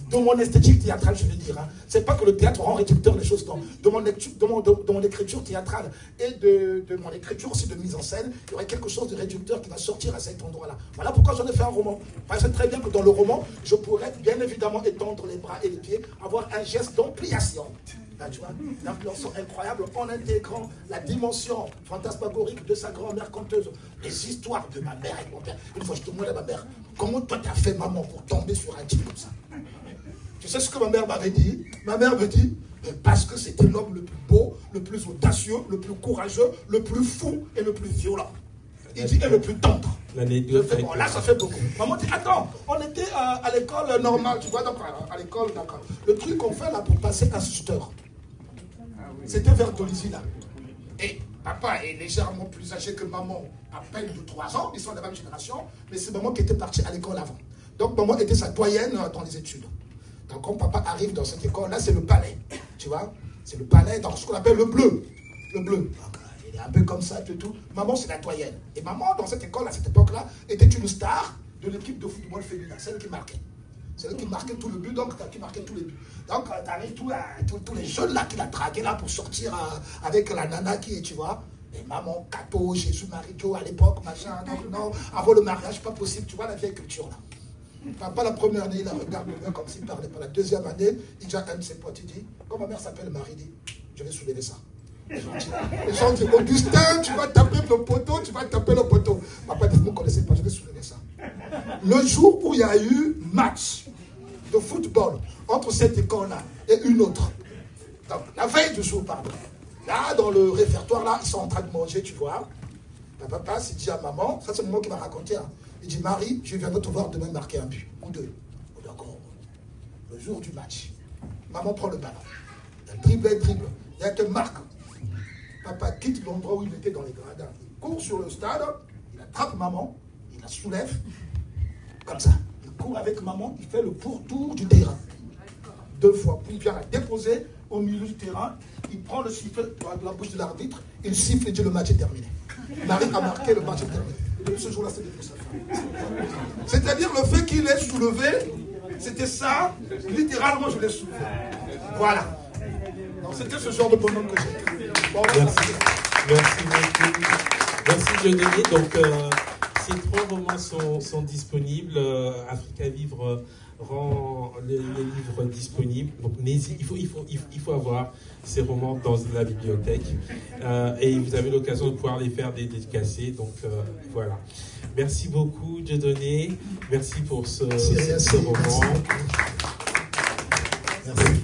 Dans mon esthétique théâtrale, je veux dire. Hein. C'est pas que le théâtre rend réducteur les choses. Dans mon écriture théâtrale et de mon écriture aussi de mise en scène, il y aurait quelque chose de réducteur qui va sortir à cet endroit-là. Voilà pourquoi j'en ai fait un roman. Je sais très bien que dans le roman, je pourrais bien évidemment étendre les bras et les pieds, avoir un geste d'ampliation. Là, tu vois, d'influence incroyable en intégrant la dimension fantasmagorique de sa grand-mère conteuse, les histoires de ma mère et mon père. Une fois, je demandais à ma mère, comment toi t'as fait, maman, pour tomber sur un type comme ça? Tu sais ce que ma mère m'avait dit? Ma mère me dit, Parce que c'était l'homme le plus beau, le plus audacieux, le plus courageux, le plus fou et le plus violent. Il dit, et le plus tendre. Bon, là, ça fait beaucoup. Maman dit, attends, on était à l'école normale, tu vois, donc à l'école, d'accord. Le truc qu'on fait là pour passer instituteur, c'était vers Dolisie, là. Et papa est légèrement plus âgé que maman, à peine de 3 ans, ils sont de la même génération, mais c'est maman qui était partie à l'école avant. Donc maman était sa doyenne dans les études. Donc quand papa arrive dans cette école, là c'est le palais, tu vois. C'est le palais dans ce qu'on appelle le bleu. Le bleu. Donc, il est un peu comme ça, tout. Maman c'est la doyenne. Et maman dans cette école, à cette époque-là, était une star de l'équipe de football féminin, celle qui marquait. C'est elle qui marquait tout le but, donc qui marquait tous les buts. Donc, tu avais tous les jeunes là qui la draguaient là pour sortir avec la nana qui est, tu vois. Et maman, Cato, Jésus, Marie, Joe à l'époque, machin. Donc, non, avant le mariage, pas possible, tu vois la vieille culture là. Enfin, pas la première année, il regarde comme s'il parlait. Pas la deuxième année, il dit à un de ses potes, il dit, quand ma mère s'appelle Marie, il dit, je vais soulever ça. Les gens disent, Augustin, tu vas taper le poteau, tu vas taper le poteau. Papa dit, vous ne connaissez pas, je vais soulever ça. Le jour où il y a eu match de football entre cette école-là et une autre, donc la veille du jour, pardon, là, dans le réfectoire, là, ils sont en train de manger, tu vois. Papa s'est dit à maman, ça c'est le moment qu'il m'a raconté, hein. Il dit, Marie, je viendrai te voir demain marquer un but, ou deux. Oh, d'accord. Le jour du match, maman prend le ballon. Elle dribble, et elle te marque. Papa quitte l'endroit où il était dans les gradins. Il court sur le stade, il attrape maman, il la soulève, comme ça. Il court avec maman, il fait le pourtour du terrain. 2 fois. Puis il vient la déposer au milieu du terrain, il prend le sifflet de la bouche de l'arbitre, il siffle et dit le match est terminé. Marie a marqué, le match est terminé. Depuis ce jour-là, c'est devenu sa femme. C'est-à-dire le fait qu'il ait soulevé, c'était ça, littéralement je l'ai soulevé. Voilà. Donc c'était ce genre de bonhomme que j'ai. Bon, merci. Merci beaucoup. Merci Dieudonné. Donc ces 3 romans sont disponibles. Africa Vivre rend les livres disponibles. Donc il faut avoir ces romans dans la bibliothèque. Et vous avez l'occasion de pouvoir les faire dédicacer. Donc voilà. Merci beaucoup Dieudonné. Merci pour ce roman. Merci.